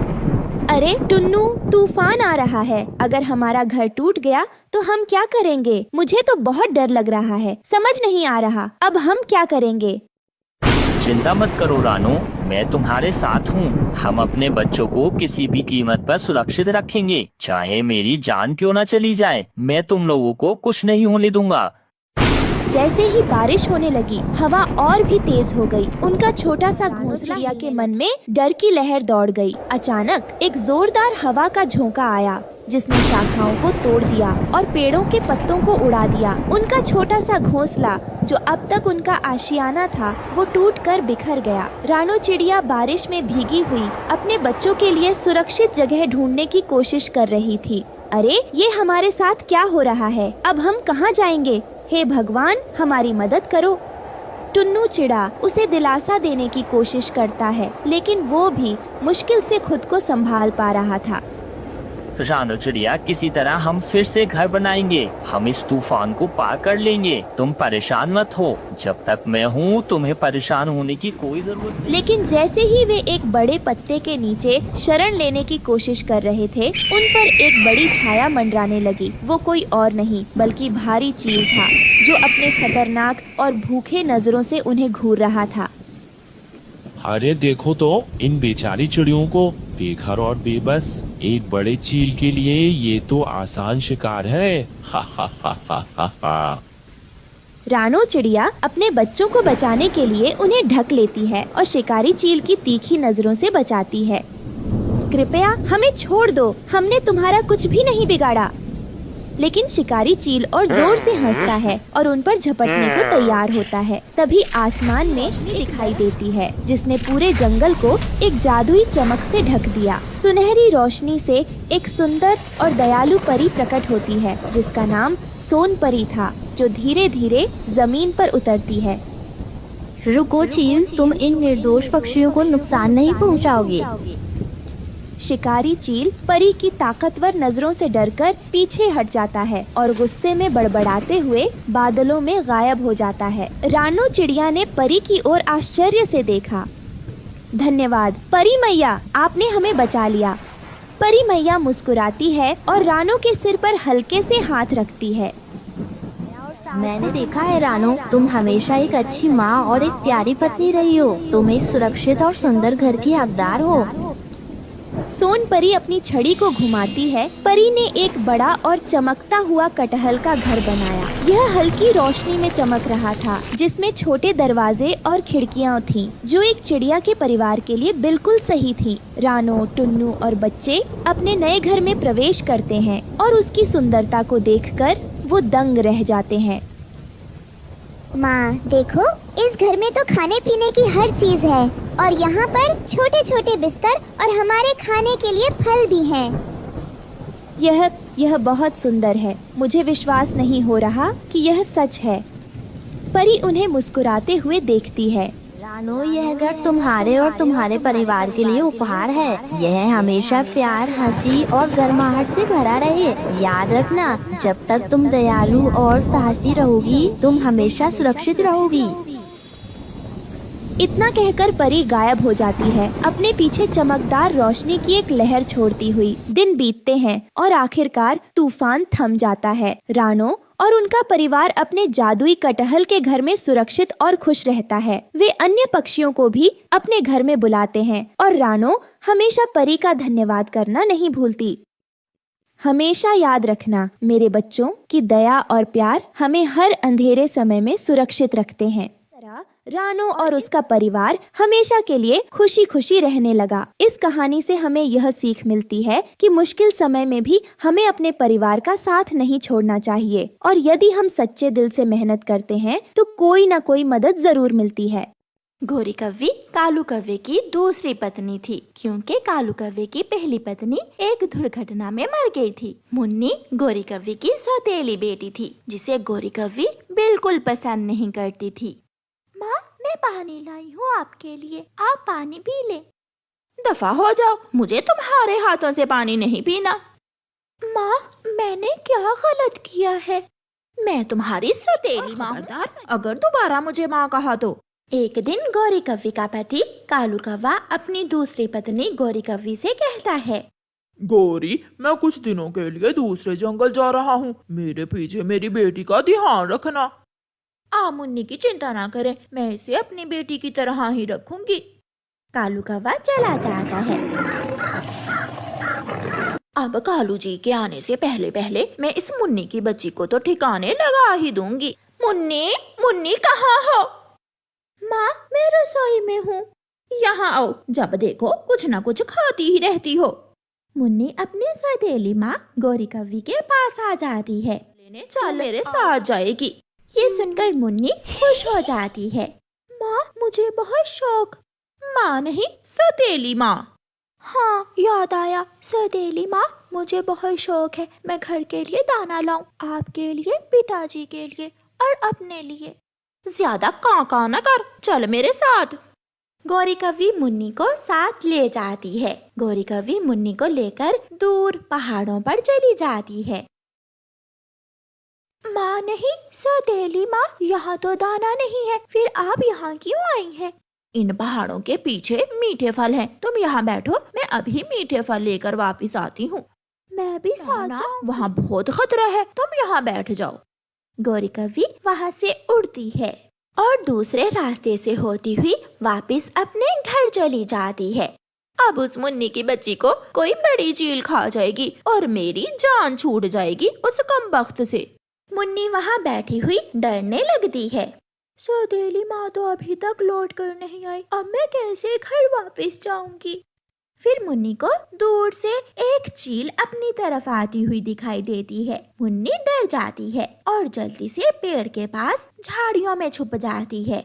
अरे टुन्नू, तूफान आ रहा है। अगर हमारा घर टूट गया तो हम क्या करेंगे? मुझे तो बहुत डर लग रहा है। समझ नहीं आ रहा अब हम क्या करेंगे। चिंता मत करो रानो, मैं तुम्हारे साथ हूँ। हम अपने बच्चों को किसी भी कीमत पर सुरक्षित रखेंगे, चाहे मेरी जान क्यों न चली जाए। मैं तुम लोगों को कुछ नहीं होने दूंगा। जैसे ही बारिश होने लगी, हवा और भी तेज हो गई। उनका छोटा सा घोंसला के मन में डर की लहर दौड़ गई। अचानक एक जोरदार हवा का झोंका आया, जिसने शाखाओं को तोड़ दिया और पेड़ों के पत्तों को उड़ा दिया। उनका छोटा सा घोंसला, जो अब तक उनका आशियाना था, वो टूटकर बिखर गया। रानो चिड़िया बारिश में भीगी हुई अपने बच्चों के लिए सुरक्षित जगह ढूंढने की कोशिश कर रही थी। अरे ये हमारे साथ क्या हो रहा है? अब हम कहाँ जाएंगे? हे भगवान, हमारी मदद करो। टुन्नू चिड़ा उसे दिलासा देने की कोशिश करता है, लेकिन वो भी मुश्किल से खुद को संभाल पा रहा था। रानो चिड़िया, किसी तरह हम फिर से घर बनाएंगे। हम इस तूफान को पार कर लेंगे। तुम परेशान मत हो। जब तक मैं हूँ, तुम्हें परेशान होने की कोई जरूरत नहीं। लेकिन जैसे ही वे एक बड़े पत्ते के नीचे शरण लेने की कोशिश कर रहे थे, उन पर एक बड़ी छाया मंडराने लगी। वो कोई और नहीं बल्कि भारी चील था, जो अपने खतरनाक और भूखे नजरों से उन्हें घूर रहा था। अरे देखो तो इन बेचारी चिड़ियों को, बेघर और बेबस। एक बड़े चील के लिए ये तो आसान शिकार है। हा हा हा हा हा हा। रानो चिड़िया अपने बच्चों को बचाने के लिए उन्हें ढक लेती है और शिकारी चील की तीखी नजरों से बचाती है। कृपया हमें छोड़ दो, हमने तुम्हारा कुछ भी नहीं बिगाड़ा। लेकिन शिकारी चील और जोर से हंसता है और उन पर झपटने को तैयार होता है। तभी आसमान में दिखाई देती है, जिसने पूरे जंगल को एक जादुई चमक से ढक दिया। सुनहरी रोशनी से एक सुंदर और दयालु परी प्रकट होती है, जिसका नाम सोन परी था, जो धीरे धीरे जमीन पर उतरती है। रुको चील, तुम इन निर्दोष पक्षियों को नुकसान नहीं पहुंचाओगे। शिकारी चील परी की ताकतवर नजरों से डरकर पीछे हट जाता है और गुस्से में बड़बड़ाते हुए बादलों में गायब हो जाता है। रानो चिड़िया ने परी की ओर आश्चर्य से देखा। धन्यवाद परी मैया, आपने हमें बचा लिया। परी मैया मुस्कुराती है और रानो के सिर पर हल्के से हाथ रखती है। मैंने देखा है रानो, तुम हमेशा एक अच्छी माँ और एक प्यारी पत्नी रही हो। तुम एक सुरक्षित और सुंदर घर की हकदार हो। सोन परी अपनी छड़ी को घुमाती है। परी ने एक बड़ा और चमकता हुआ कटहल का घर बनाया। यह हल्की रोशनी में चमक रहा था, जिसमें छोटे दरवाजे और खिड़कियां थीं, जो एक चिड़िया के परिवार के लिए बिल्कुल सही थी। रानो, टुन्नू और बच्चे अपने नए घर में प्रवेश करते हैं और उसकी सुंदरता को देखकर वो दंग रह जाते हैं। माँ देखो, इस घर में तो खाने पीने की हर चीज है और यहाँ पर छोटे छोटे बिस्तर और हमारे खाने के लिए फल भी हैं। यह बहुत सुंदर है। मुझे विश्वास नहीं हो रहा कि यह सच है। परी उन्हें मुस्कुराते हुए देखती है। रानो, यह घर तुम्हारे और तुम्हारे परिवार के लिए उपहार है। यह हमेशा प्यार, हंसी और गर्माहट से भरा रहे। याद रखना, जब तक तुम दयालु और साहसी रहोगी, तुम हमेशा सुरक्षित रहोगी। इतना कहकर परी गायब हो जाती है, अपने पीछे चमकदार रोशनी की एक लहर छोड़ती हुई। दिन बीतते हैं और आखिरकार तूफान थम जाता है। रानो और उनका परिवार अपने जादुई कटहल के घर में सुरक्षित और खुश रहता है। वे अन्य पक्षियों को भी अपने घर में बुलाते हैं और रानो हमेशा परी का धन्यवाद करना नहीं भूलती। हमेशा याद रखना मेरे बच्चों कि दया और प्यार हमें हर अंधेरे समय में सुरक्षित रखते हैं। रानो और उसका परिवार हमेशा के लिए खुशी खुशी रहने लगा। इस कहानी से हमें यह सीख मिलती है कि मुश्किल समय में भी हमें अपने परिवार का साथ नहीं छोड़ना चाहिए और यदि हम सच्चे दिल से मेहनत करते हैं तो कोई न कोई मदद जरूर मिलती है। गोरी कव्वी कालू कव्वे की दूसरी पत्नी थी, क्योंकि कालू कव्वे की पहली पत्नी एक दुर्घटना में मर गई थी। मुन्नी गोरी कव्वी की सौतेली बेटी थी, जिसे गोरी कव्वी बिल्कुल पसंद नहीं करती थी। माँ, मैं पानी लाई हूँ आपके लिए, आप पानी पी ले। दफा हो जाओ, मुझे तुम्हारे हाथों से पानी नहीं पीना। माँ, मैंने क्या गलत किया है? मैं तुम्हारी सौतेली माँ हूँ, अगर दोबारा मुझे माँ कहा तो। एक दिन गोरी कव्वी का पति कालू कव्वा अपनी दूसरी पत्नी गोरी कव्वी से कहता है, गोरी, मैं कुछ दिनों के लिए दूसरे जंगल जा रहा हूँ, मेरे पीछे मेरी बेटी का ध्यान रखना। आप मुन्नी की चिंता ना करें, मैं इसे अपनी बेटी की तरह ही रखूंगी। कालू कव्वा चला जाता है। अब कालू जी के आने से पहले पहले मैं इस मुन्नी की बच्ची को तो ठिकाने लगा ही दूंगी। मुन्नी, मुन्नी कहाँ हो? माँ, मैं रसोई में हूँ। यहाँ आओ, जब देखो कुछ न कुछ खाती ही रहती हो। मुन्नी अपनी सौतेली माँ गोरी कव्वी के पास आ जाती है। लेने चल, मेरे साथ जाएगी। ये सुनकर मुन्नी खुश हो जाती है। माँ, मुझे बहुत शौक। माँ नहीं, सौतेली माँ। हाँ, याद आया, सौतेली माँ, मुझे बहुत शौक है। मैं घर के लिए दाना लाऊं, आपके लिए, पिताजी के लिए और अपने लिए। ज्यादा कां न कर, चल मेरे साथ। गोरी कव्वी मुन्नी को साथ ले जाती है। गोरी कव्वी मुन्नी को लेकर दूर पहाड़ों पर चली जाती है। माँ नहीं, सौतेली माँ, यहाँ तो दाना नहीं है, फिर आप यहाँ क्यों आई हैं? इन पहाड़ों के पीछे मीठे फल हैं, तुम यहाँ बैठो, मैं अभी मीठे फल लेकर वापस आती हूँ। मैं भी साथ जाऊँ? वहाँ बहुत खतरा है, तुम यहाँ बैठ जाओ। गोरी कव्वी वहाँ से उड़ती है और दूसरे रास्ते से होती हुई वापस अपने घर चली जाती है। अब उस मुन्नी की बच्ची को कोई बड़ी चील खा जाएगी और मेरी जान छूट जाएगी उस कमबख्त से। मुन्नी वहाँ बैठी हुई डरने लगती है। सौतेली माँ तो अभी तक लौट कर नहीं आई, अब मैं कैसे घर वापस जाऊंगी? फिर मुन्नी को दूर से एक चील अपनी तरफ आती हुई दिखाई देती है। मुन्नी डर जाती है और जल्दी से पेड़ के पास झाड़ियों में छुप जाती है।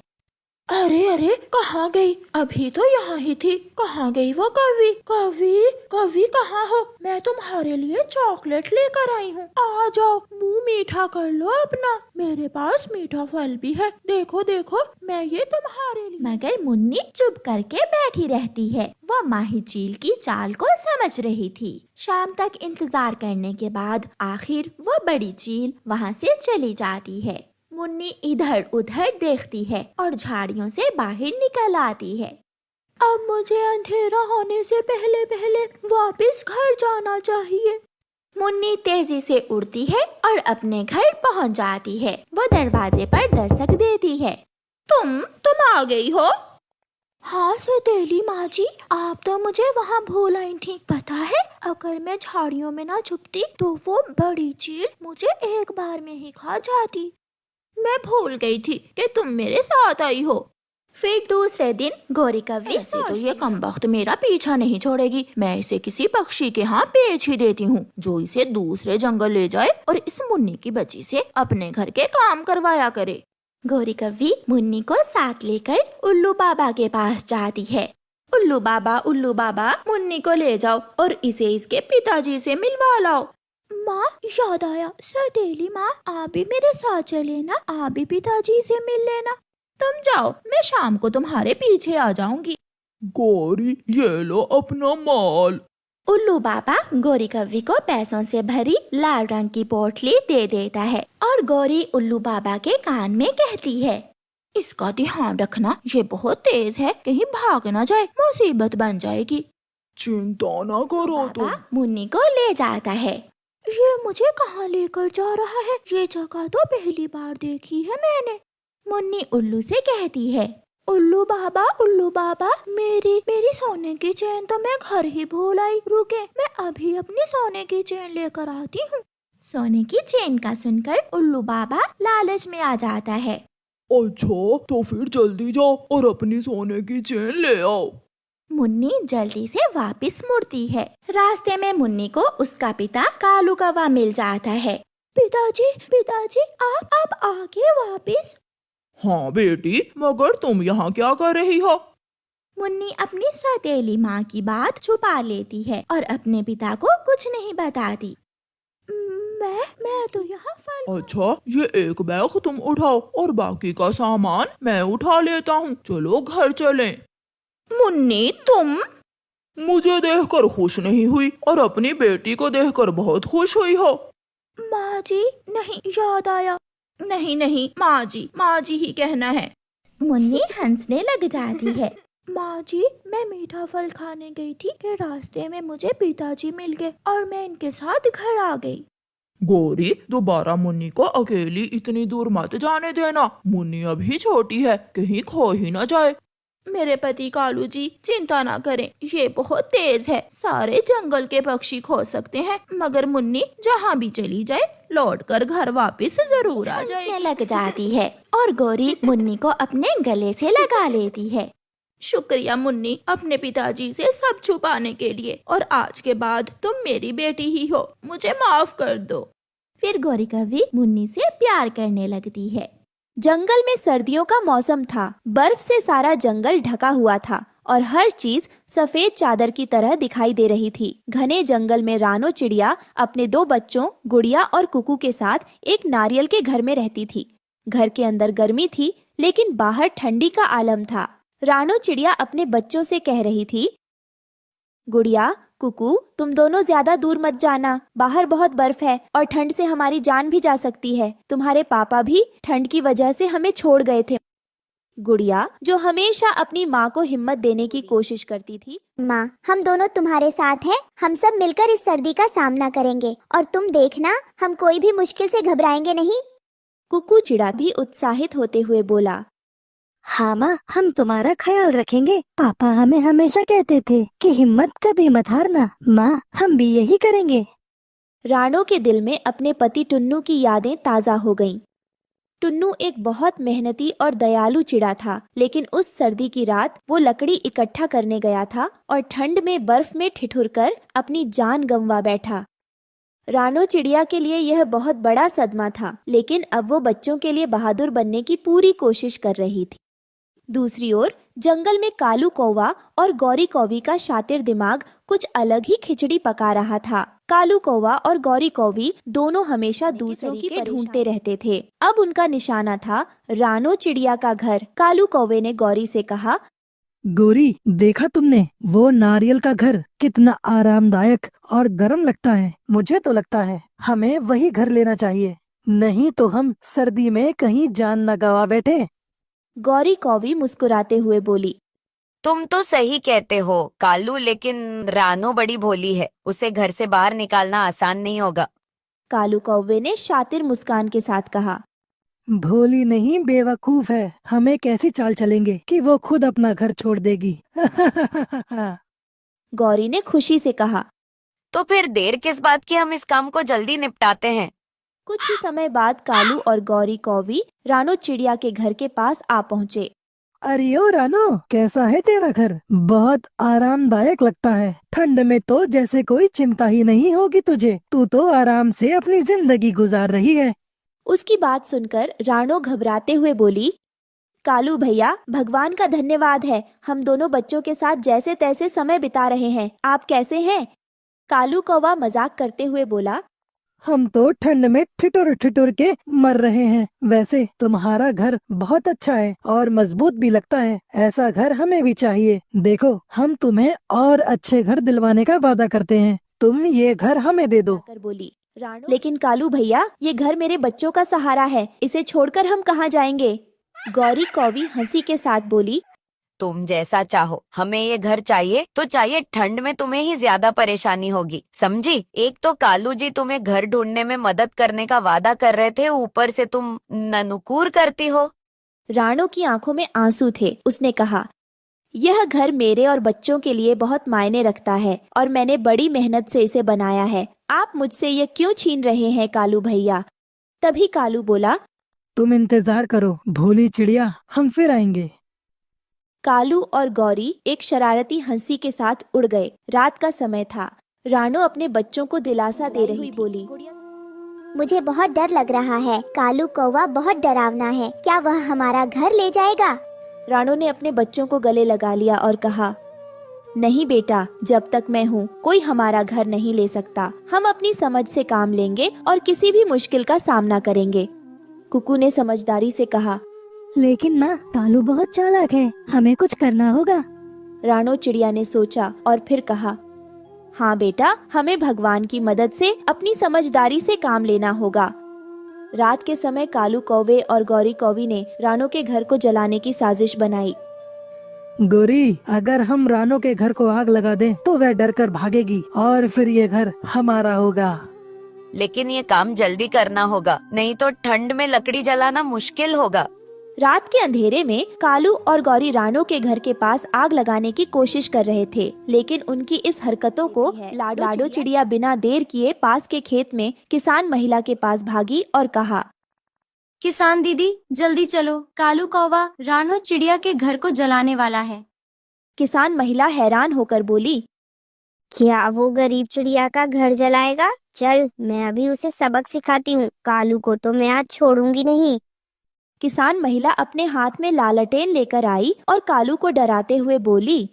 अरे अरे, कहाँ गई? अभी तो यहाँ ही थी, कहाँ गई वो कव्वी? कव्वी, कव्वी कहाँ हो? मैं तुम्हारे लिए चॉकलेट लेकर आई हूँ, आ जाओ, मुंह मीठा कर लो अपना, मेरे पास मीठा फल भी है, देखो देखो, मैं ये तुम्हारे लिए। मगर मुन्नी चुप करके बैठी रहती है, वो माही चील की चाल को समझ रही थी। शाम तक इंतजार करने के बाद आखिर वो बड़ी चील वहाँ से चली जाती है। मुन्नी इधर उधर देखती है और झाड़ियों से बाहर निकल आती है। अब मुझे अंधेरा होने से पहले पहले वापस घर जाना चाहिए। मुन्नी तेजी से उड़ती है और अपने घर पहुंच जाती है। वो दरवाजे पर दस्तक देती है। तुम आ गई हो? हाँ सौतेली माँ जी, आप तो मुझे वहाँ भूल आई थी। पता है, अगर मैं झाड़ियों में ना छुपती तो वो बड़ी चील मुझे एक बार में ही खा जाती। मैं भूल गई थी कि तुम मेरे साथ आई हो। फिर दूसरे दिन गौरी कव्वी ऐसे तो ये कमबख्त मेरा पीछा नहीं छोड़ेगी। मैं इसे किसी पक्षी के यहाँ बेच ही देती हूँ, जो इसे दूसरे जंगल ले जाए और इस मुन्नी की बच्ची से अपने घर के काम करवाया करे। गौरी कव्वी मुन्नी को साथ लेकर उल्लू बाबा के पास जाती है। उल्लू बाबा मुन्नी को ले जाओ और इसे इसके पिताजी से मिलवा लाओ। माँ, याद आया, सौतेली माँ, आप भी मेरे साथ चले ना, आप भी पिताजी से मिल लेना। तुम जाओ, मैं शाम को तुम्हारे पीछे आ जाऊंगी। गौरी, ये लो अपना माल। उल्लू बाबा गौरी कव्वी को पैसों से भरी लाल रंग की पोटली दे देता है और गौरी उल्लू बाबा के कान में कहती है, इसका ध्यान रखना, ये बहुत तेज है, कहीं भाग न जाए, मुसीबत बन जाएगी। चिंता ना करो तुम। मुन्नी को ले जाता है। ये मुझे कहाँ लेकर जा रहा है? ये जगह तो पहली बार देखी है मैंने। मुन्नी उल्लू से कहती है, उल्लू बाबा, मेरी सोने की चेन तो मैं घर ही भूल आई। रुके, मैं अभी अपनी सोने की चेन लेकर आती हूँ। सोने की चेन का सुनकर उल्लू बाबा लालच में आ जाता है। अच्छा, तो फिर जल्दी जाओ और अपनी सोने की चेन ले आओ। मुन्नी जल्दी से वापस मुड़ती है। रास्ते में मुन्नी को उसका पिता कालू कौवा मिल जाता है। पिताजी, आप अब आ गए वापिस? हाँ बेटी, मगर तुम यहाँ क्या कर रही हो? मुन्नी अपनी सौतेली माँ की बात छुपा लेती है और अपने पिता को कुछ नहीं बताती। मैं तो यहाँ फल। अच्छा, ये एक बैग तुम उठाओ और बाकी का सामान मैं उठा लेता हूँ। चलो घर चलें। मुन्नी, तुम? मुझे देखकर खुश नहीं हुई और अपनी बेटी को देखकर बहुत खुश हुई हो। माँ जी, नहीं, याद आया। नहीं, माँ जी ही कहना है। मुन्नी हंसने लग जाती है। माँ जी, मैं मीठा फल खाने गई थी कि रास्ते में मुझे पिताजी मिल गए और मैं इनके साथ घर आ गई। गौरी, दोबारा मुन्नी को अकेली इतनी दूर मत जाने देना। मुन्नी अभी छोटी है, कहीं खो ही न जाए। मेरे पति कालू जी चिंता ना करें, ये बहुत तेज है, सारे जंगल के पक्षी खो सकते हैं, मगर मुन्नी जहाँ भी चली जाए लौट कर घर वापस जरूर आ जाए। लग जाती है और गौरी मुन्नी को अपने गले से लगा लेती है। शुक्रिया मुन्नी, अपने पिताजी से सब छुपाने के लिए, और आज के बाद तुम मेरी बेटी ही हो, मुझे माफ कर दो। फिर गौरी कव्वी मुन्नी से प्यार करने लगती है। जंगल में सर्दियों का मौसम था। बर्फ से सारा जंगल ढका हुआ था और हर चीज सफेद चादर की तरह दिखाई दे रही थी। घने जंगल में रानो चिड़िया अपने 2 बच्चों गुड़िया और कुकू के साथ एक नारियल के घर में रहती थी। घर के अंदर गर्मी थी, लेकिन बाहर ठंडी का आलम था। रानो चिड़िया अपने बच्चों से कह रही थी, गुड़िया, कुकू, तुम दोनों ज्यादा दूर मत जाना, बाहर बहुत बर्फ है और ठंड से हमारी जान भी जा सकती है। तुम्हारे पापा भी ठंड की वजह से हमें छोड़ गए थे। गुड़िया, जो हमेशा अपनी माँ को हिम्मत देने की कोशिश करती थी, माँ, हम दोनों तुम्हारे साथ हैं, हम सब मिलकर इस सर्दी का सामना करेंगे और तुम देखना, हम कोई भी मुश्किल से घबराएंगे नहीं। कुकू चिड़ा भी उत्साहित होते हुए बोला, हाँ माँ, हम तुम्हारा ख्याल रखेंगे। पापा हमें हमेशा कहते थे कि हिम्मत कभी मत हारना। माँ, हम भी यही करेंगे। रानो के दिल में अपने पति टुन्नू की यादें ताजा हो गईं। टुन्नू एक बहुत मेहनती और दयालु चिड़ा था, लेकिन उस सर्दी की रात वो लकड़ी इकट्ठा करने गया था और ठंड में बर्फ में ठिठुर कर अपनी जान गंवा बैठा। रानो चिड़िया के लिए यह बहुत बड़ा सदमा था, लेकिन अब वो बच्चों के लिए बहादुर बनने की पूरी कोशिश कर रही थी। दूसरी ओर जंगल में कालू कौवा और गौरी कौवी का शातिर दिमाग कुछ अलग ही खिचड़ी पका रहा था। कालू कौवा और गौरी कौवी दोनों हमेशा दूसरों की ढूंढते रहते थे। अब उनका निशाना था रानो चिड़िया का घर। कालू कौवे ने गौरी से कहा, गौरी, देखा तुमने वो नारियल का घर? कितना आरामदायक और गर्म लगता है। मुझे तो लगता है हमें वही घर लेना चाहिए, नहीं तो हम सर्दी में कहीं जान न गवा बैठे। गौरी कौवी मुस्कुराते हुए बोली, तुम तो सही कहते हो कालू, लेकिन रानो बड़ी भोली है, उसे घर से बाहर निकालना आसान नहीं होगा। कालू कौवे ने शातिर मुस्कान के साथ कहा, भोली नहीं बेवकूफ है। हमें कैसी चाल चलेंगे कि वो खुद अपना घर छोड़ देगी। गौरी ने खुशी से कहा। तो फिर देर किस बात की, हम इस काम को जल्दी निपटाते हैं। कुछ ही समय बाद कालू और गौरी कौवी रानो चिड़िया के घर के पास आ पहुँचे। अरे ओ रानो, कैसा है तेरा घर? बहुत आरामदायक लगता है। ठंड में तो जैसे कोई चिंता ही नहीं होगी तुझे। तू तो आराम से अपनी जिंदगी गुजार रही है। उसकी बात सुनकर रानो घबराते हुए बोली, कालू भैया, भगवान का धन्यवाद है, हम दोनों बच्चों के साथ जैसे तैसे समय बिता रहे हैं। आप कैसे हैं? कालू कौवा मजाक करते हुए बोला, हम तो ठंड में ठिठुर ठिठुर के मर रहे हैं। वैसे तुम्हारा घर बहुत अच्छा है और मजबूत भी लगता है। ऐसा घर हमें भी चाहिए। देखो, हम तुम्हें और अच्छे घर दिलवाने का वादा करते हैं। तुम ये घर हमें दे दो। कर बोली रानो। लेकिन कालू भैया, ये घर मेरे बच्चों का सहारा है, इसे छोड़कर हम कहाँ जाएंगे? गौरी कौवी हंसी के साथ बोली, तुम जैसा चाहो, हमें ये घर चाहिए तो चाहिए। ठंड में तुम्हें ही ज्यादा परेशानी होगी, समझी? एक तो कालू जी तुम्हें घर ढूंढने में मदद करने का वादा कर रहे थे, ऊपर से तुम ननुकूर करती हो। रानो की आंखों में आंसू थे। उसने कहा, यह घर मेरे और बच्चों के लिए बहुत मायने रखता है और मैंने बड़ी मेहनत से इसे बनाया है। आप मुझसे ये क्यों छीन रहे हैं कालू भैया? तभी कालू बोला, तुम इंतजार करो भोली चिड़िया, हम फिर आएंगे। कालू और गौरी एक शरारती हंसी के साथ उड़ गए। रात का समय था। रानो अपने बच्चों को दिलासा दे रही बोली, मुझे बहुत डर लग रहा है। कालू कौवा बहुत डरावना है, क्या वह हमारा घर ले जाएगा? रानो ने अपने बच्चों को गले लगा लिया और कहा, नहीं बेटा, जब तक मैं हूँ कोई हमारा घर नहीं ले सकता। हम अपनी समझ से काम लेंगे और किसी भी मुश्किल का सामना करेंगे। कुकू ने समझदारी से कहा, लेकिन माँ, कालू बहुत चालाक है, हमें कुछ करना होगा। रानो चिड़िया ने सोचा और फिर कहा, हाँ बेटा, हमें भगवान की मदद से अपनी समझदारी से काम लेना होगा। रात के समय कालू कौवे और गौरी कौवी ने रानो के घर को जलाने की साजिश बनाई। गौरी, अगर हम रानो के घर को आग लगा दें तो वह डर कर भागेगी और फिर ये घर हमारा होगा। लेकिन ये काम जल्दी करना होगा, नहीं तो ठंड में लकड़ी जलाना मुश्किल होगा। रात के अंधेरे में कालू और गौरी रानो के घर के पास आग लगाने की कोशिश कर रहे थे, लेकिन उनकी इस हरकतों को लाडो चिड़िया बिना देर किए पास के खेत में किसान महिला के पास भागी और कहा, किसान दीदी, जल्दी चलो, कालू कौवा रानो चिड़िया के घर को जलाने वाला है। किसान महिला हैरान होकर बोली, क्या वो गरीब चिड़िया का घर जलाएगा? चल, मैं अभी उसे सबक सिखाती हूँ। कालू को तो मैं आज छोड़ूंगी नहीं। किसान महिला अपने हाथ में लालटेन लेकर आई और कालू को डराते हुए बोली,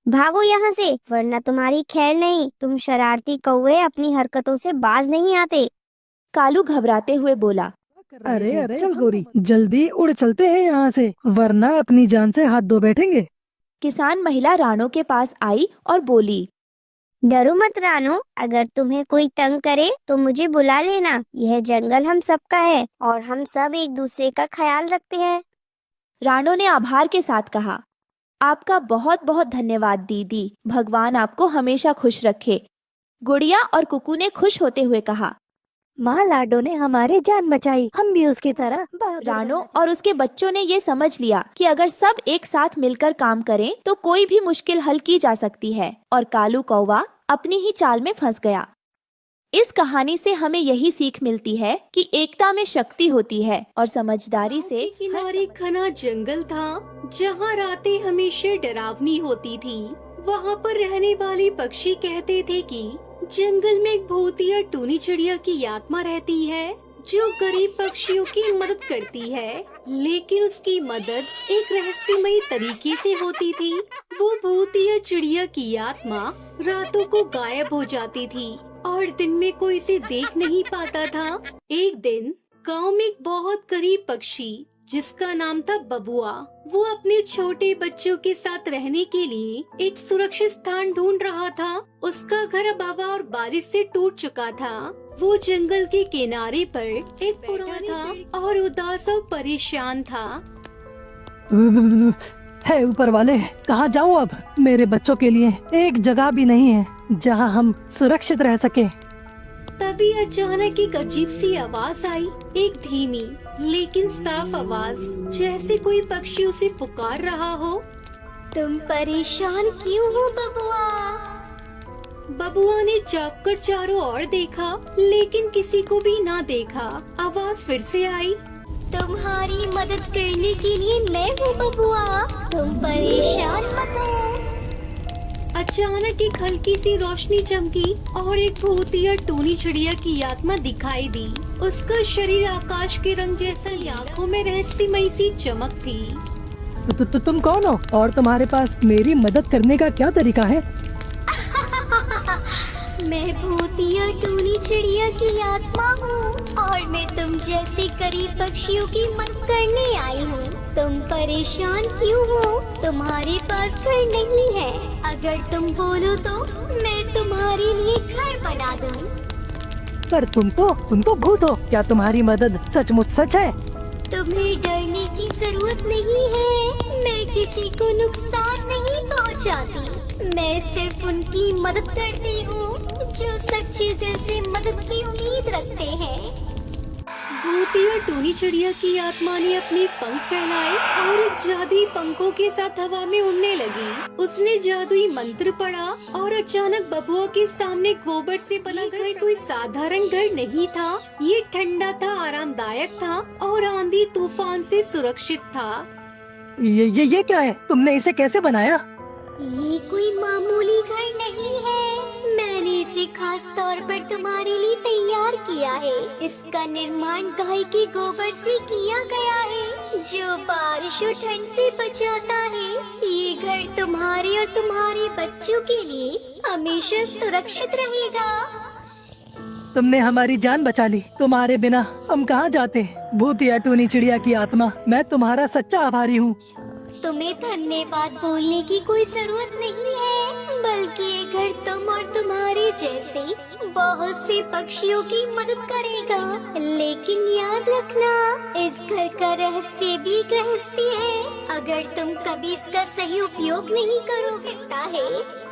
भागो यहाँ से, वरना तुम्हारी खैर नहीं। तुम शरारती कौवे अपनी हरकतों से बाज नहीं आते। कालू घबराते हुए बोला, अरे अरे चल गौरी, जल्दी उड़ चलते हैं यहाँ से, वरना अपनी जान से हाथ धो बैठेंगे। किसान महिला रानो के पास आई और बोली, डरो मत रानो, अगर तुम्हें कोई तंग करे तो मुझे बुला लेना। यह जंगल हम सबका है और हम सब एक दूसरे का ख्याल रखते हैं। रानो ने आभार के साथ कहा, आपका बहुत बहुत धन्यवाद दीदी, भगवान आपको हमेशा खुश रखे। गुड़िया और कुकू ने खुश होते हुए कहा, माँ लाडो ने हमारी जान बचाई, हम भी उसकी तरह। रानो और उसके बच्चों ने ये समझ लिया कि अगर सब एक साथ मिलकर काम करें तो कोई भी मुश्किल हल की जा सकती है, और कालू कौवा अपनी ही चाल में फंस गया। इस कहानी से हमें यही सीख मिलती है कि एकता में शक्ति होती है और समझदारी से। किनारे घना जंगल था जहाँ रातें हमेशा डरावनी होती थी। वहाँ पर रहने वाले पक्षी कहते थे कि जंगल में एक भूतिया टूनी चिड़िया की आत्मा रहती है जो गरीब पक्षियों की मदद करती है, लेकिन उसकी मदद एक रहस्यमयी तरीके से होती थी। वो भूतिया चिड़िया की आत्मा रातों को गायब हो जाती थी और दिन में कोई इसे देख नहीं पाता था। एक दिन गांव में एक बहुत गरीब पक्षी जिसका नाम था बबुआ, वो अपने छोटे बच्चों के साथ रहने के लिए एक सुरक्षित स्थान ढूंढ रहा था। उसका घर अब हवा और बारिश से टूट चुका था। वो जंगल के किनारे पर एक पुराना था और उदास और परेशान था। है ऊपर वाले, कहाँ जाऊँ अब? मेरे बच्चों के लिए एक जगह भी नहीं है जहाँ हम सुरक्षित रह सके। तभी अचानक एक अजीब सी आवाज आई, एक धीमी लेकिन साफ आवाज, जैसे कोई पक्षी उसे पुकार रहा हो। तुम परेशान क्यों हो बबुआ? बबुआ ने जागकर चारों ओर देखा, लेकिन किसी को भी ना देखा। आवाज फिर से आई, तुम्हारी मदद करने के लिए मैं हूँ बबुआ, तुम परेशान मत हो। अचानक एक हल्की सी रोशनी चमकी और एक भूतिया टूनी चिड़िया की आत्मा दिखाई दी। उसका शरीर आकाश के रंग जैसा, आंखों में रहस्यमयी सी चमक थी। तुम कौन हो और तुम्हारे पास मेरी मदद करने का क्या तरीका है? मैं भूतिया टूनी चिड़िया की आत्मा हूँ और मैं तुम जैसे गरीब पक्षियों की मदद करने आई हूँ। तुम परेशान क्यों हो? तुम्हारे पास घर नहीं है, अगर तुम बोलो तो मैं तुम्हारे लिए घर बना दूँ। पर तुम तो भूत हो, क्या तुम्हारी मदद सचमुच सच है? तुम्हें डरने की जरूरत नहीं है, मैं किसी को नुकसान नहीं पहुंचाती। मैं सिर्फ उनकी मदद करती हूँ जो सच्चे दिल से मदद की उम्मीद रखते हैं। भूतिया टूनी चिड़िया की आत्मा ने अपने पंख फैलाए और एक जादुई पंखों के साथ हवा में उड़ने लगी। उसने जादुई मंत्र पढ़ा और अचानक बबुआ के सामने गोबर से बना घर कोई साधारण घर नहीं था। ये ठंडा था, आरामदायक था और आंधी तूफान से सुरक्षित था। ये क्या है? तुमने इसे कैसे बनाया? ये कोई मामूली घर नहीं है, मैंने इसे खास तौर पर तुम्हारे लिए तैयार किया है। इसका निर्माण गाय के गोबर से किया गया है जो बारिश और ठंड से बचाता है। ये घर तुम्हारे और तुम्हारे बच्चों के लिए हमेशा सुरक्षित रहेगा। तुमने हमारी जान बचा ली, तुम्हारे बिना हम कहाँ जाते। भूतिया टूनी चिड़िया की आत्मा, मैं तुम्हारा सच्चा आभारी हूँ। तुम्हें धन्यवाद बोलने की कोई जरूरत नहीं है, बल्कि ये घर तुम और तुम्हारे जैसे बहुत से पक्षियों की मदद करेगा। लेकिन याद रखना, इस घर का रहस्य भी एक रहस्य है, अगर तुम कभी इसका सही उपयोग नहीं करो सकता है।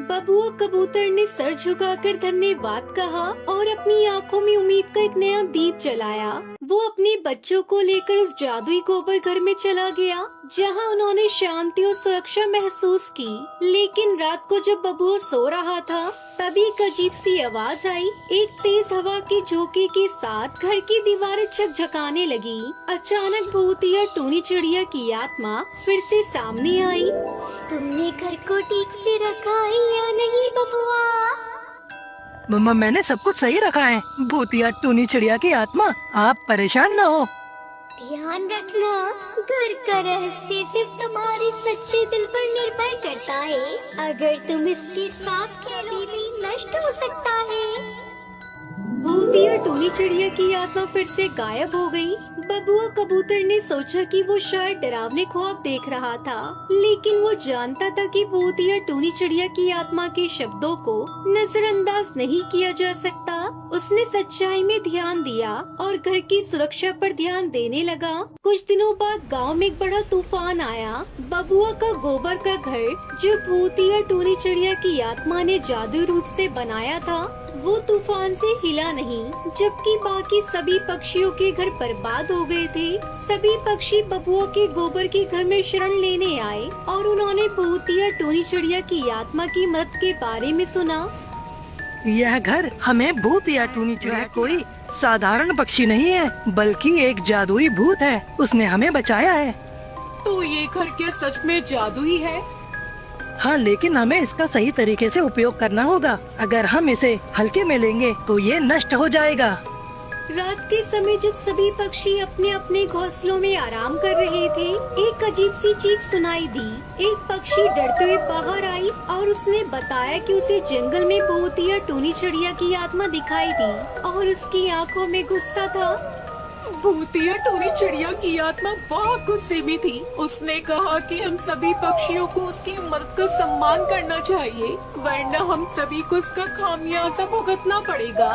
बबुआ कबूतर ने सर झुकाकर धन्यवाद कहा और अपनी आंखों में उम्मीद का एक नया दीप जलाया। वो अपने बच्चों को लेकर उस जादुई गोबर घर में चला गया जहां उन्होंने शांति और सुरक्षा महसूस की। लेकिन रात को जब बबुआ सो रहा था, तभी एक अजीब सी आवाज आई। एक तेज हवा के झोंके के साथ घर की दीवारें झकझकाने लगी। अचानक भूतिया टूनी चिड़िया की आत्मा फिर से सामने आई। तुमने घर को ठीक से रखा है या नहीं बबुआ? मम्मा, मैंने सब कुछ सही रखा है। भूतिया टूनी चिड़िया की आत्मा, आप परेशान न हो। ध्यान रखना, घर का रहस्य सिर्फ तुम्हारे सच्चे दिल पर निर्भर करता है। अगर तुम इसके साथ खेलो भी नष्ट हो सकता है। भूतिया टूनी चिड़िया की आत्मा फिर से गायब हो गई। बबुआ कबूतर ने सोचा कि वो शायद डरावने ख्वाब देख रहा था, लेकिन वो जानता था कि भूतिया टूनी चिड़िया की आत्मा के शब्दों को नजरअंदाज नहीं किया जा सकता। उसने सच्चाई में ध्यान दिया और घर की सुरक्षा पर ध्यान देने लगा। कुछ दिनों बाद गांव में एक बड़ा तूफान आया। बबुआ का गोबर का घर, जो भूतिया टूनी चिड़िया की आत्मा ने जादुई रूप से बनाया था, वो तूफान से हिला नहीं, जबकि बाकी सभी पक्षियों के घर बर्बाद हो गए थे। सभी पक्षी बबुआ के गोबर के घर में शरण लेने आए और उन्होंने भूतिया टूनी चिड़िया की आत्मा की मदद के बारे में सुना। यह घर हमें भूतिया टूनी चिड़िया कोई साधारण पक्षी नहीं है, बल्कि एक जादुई भूत है। उसने हमें बचाया है। तो ये घर क्या सच में जादुई है? हाँ, लेकिन हमें इसका सही तरीके से उपयोग करना होगा। अगर हम इसे हल्के में लेंगे तो ये नष्ट हो जाएगा। रात के समय जब सभी पक्षी अपने अपने घोंसलों में आराम कर रहे थे, एक अजीब सी चीख सुनाई दी। एक पक्षी डरते हुए बाहर आई और उसने बताया कि उसे जंगल में भूतिया टूनी चिड़िया की आत्मा दिखाई दी और उसकी आंखों में गुस्सा था। भूतिया टूनी चिड़िया की आत्मा बहुत गुस्से में थी। उसने कहा कि हम सभी पक्षियों को उसकी मदद का सम्मान करना चाहिए, वरना हम सभी को इसका खामियाजा भुगतना पड़ेगा।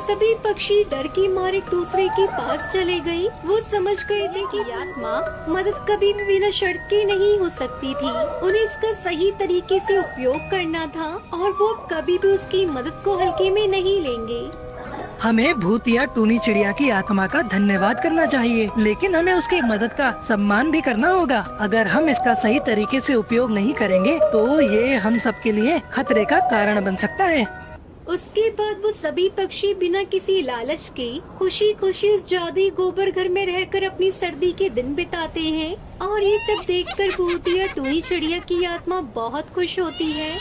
सभी पक्षी डर की मारे एक दूसरे के पास चले गए। वो समझ गए थे कि आत्मा मदद कभी भी बिना शर्त के नहीं हो सकती थी। उन्हें इसका सही तरीके से उपयोग करना था और वो कभी भी उसकी मदद को हल्के में नहीं लेंगे। हमें भूतिया टूनी चिड़िया की आत्मा का धन्यवाद करना चाहिए, लेकिन हमें उसकी मदद का सम्मान भी करना होगा। अगर हम इसका सही तरीके से उपयोग नहीं करेंगे तो ये हम सबके लिए खतरे का कारण बन सकता है। उसके बाद वो सभी पक्षी बिना किसी लालच के खुशी खुशी उस जादुई गोबर घर में रहकर अपनी सर्दी के दिन बिताते हैं और ये सब देखकर भूतिया टूनी चिड़िया की आत्मा बहुत खुश होती है।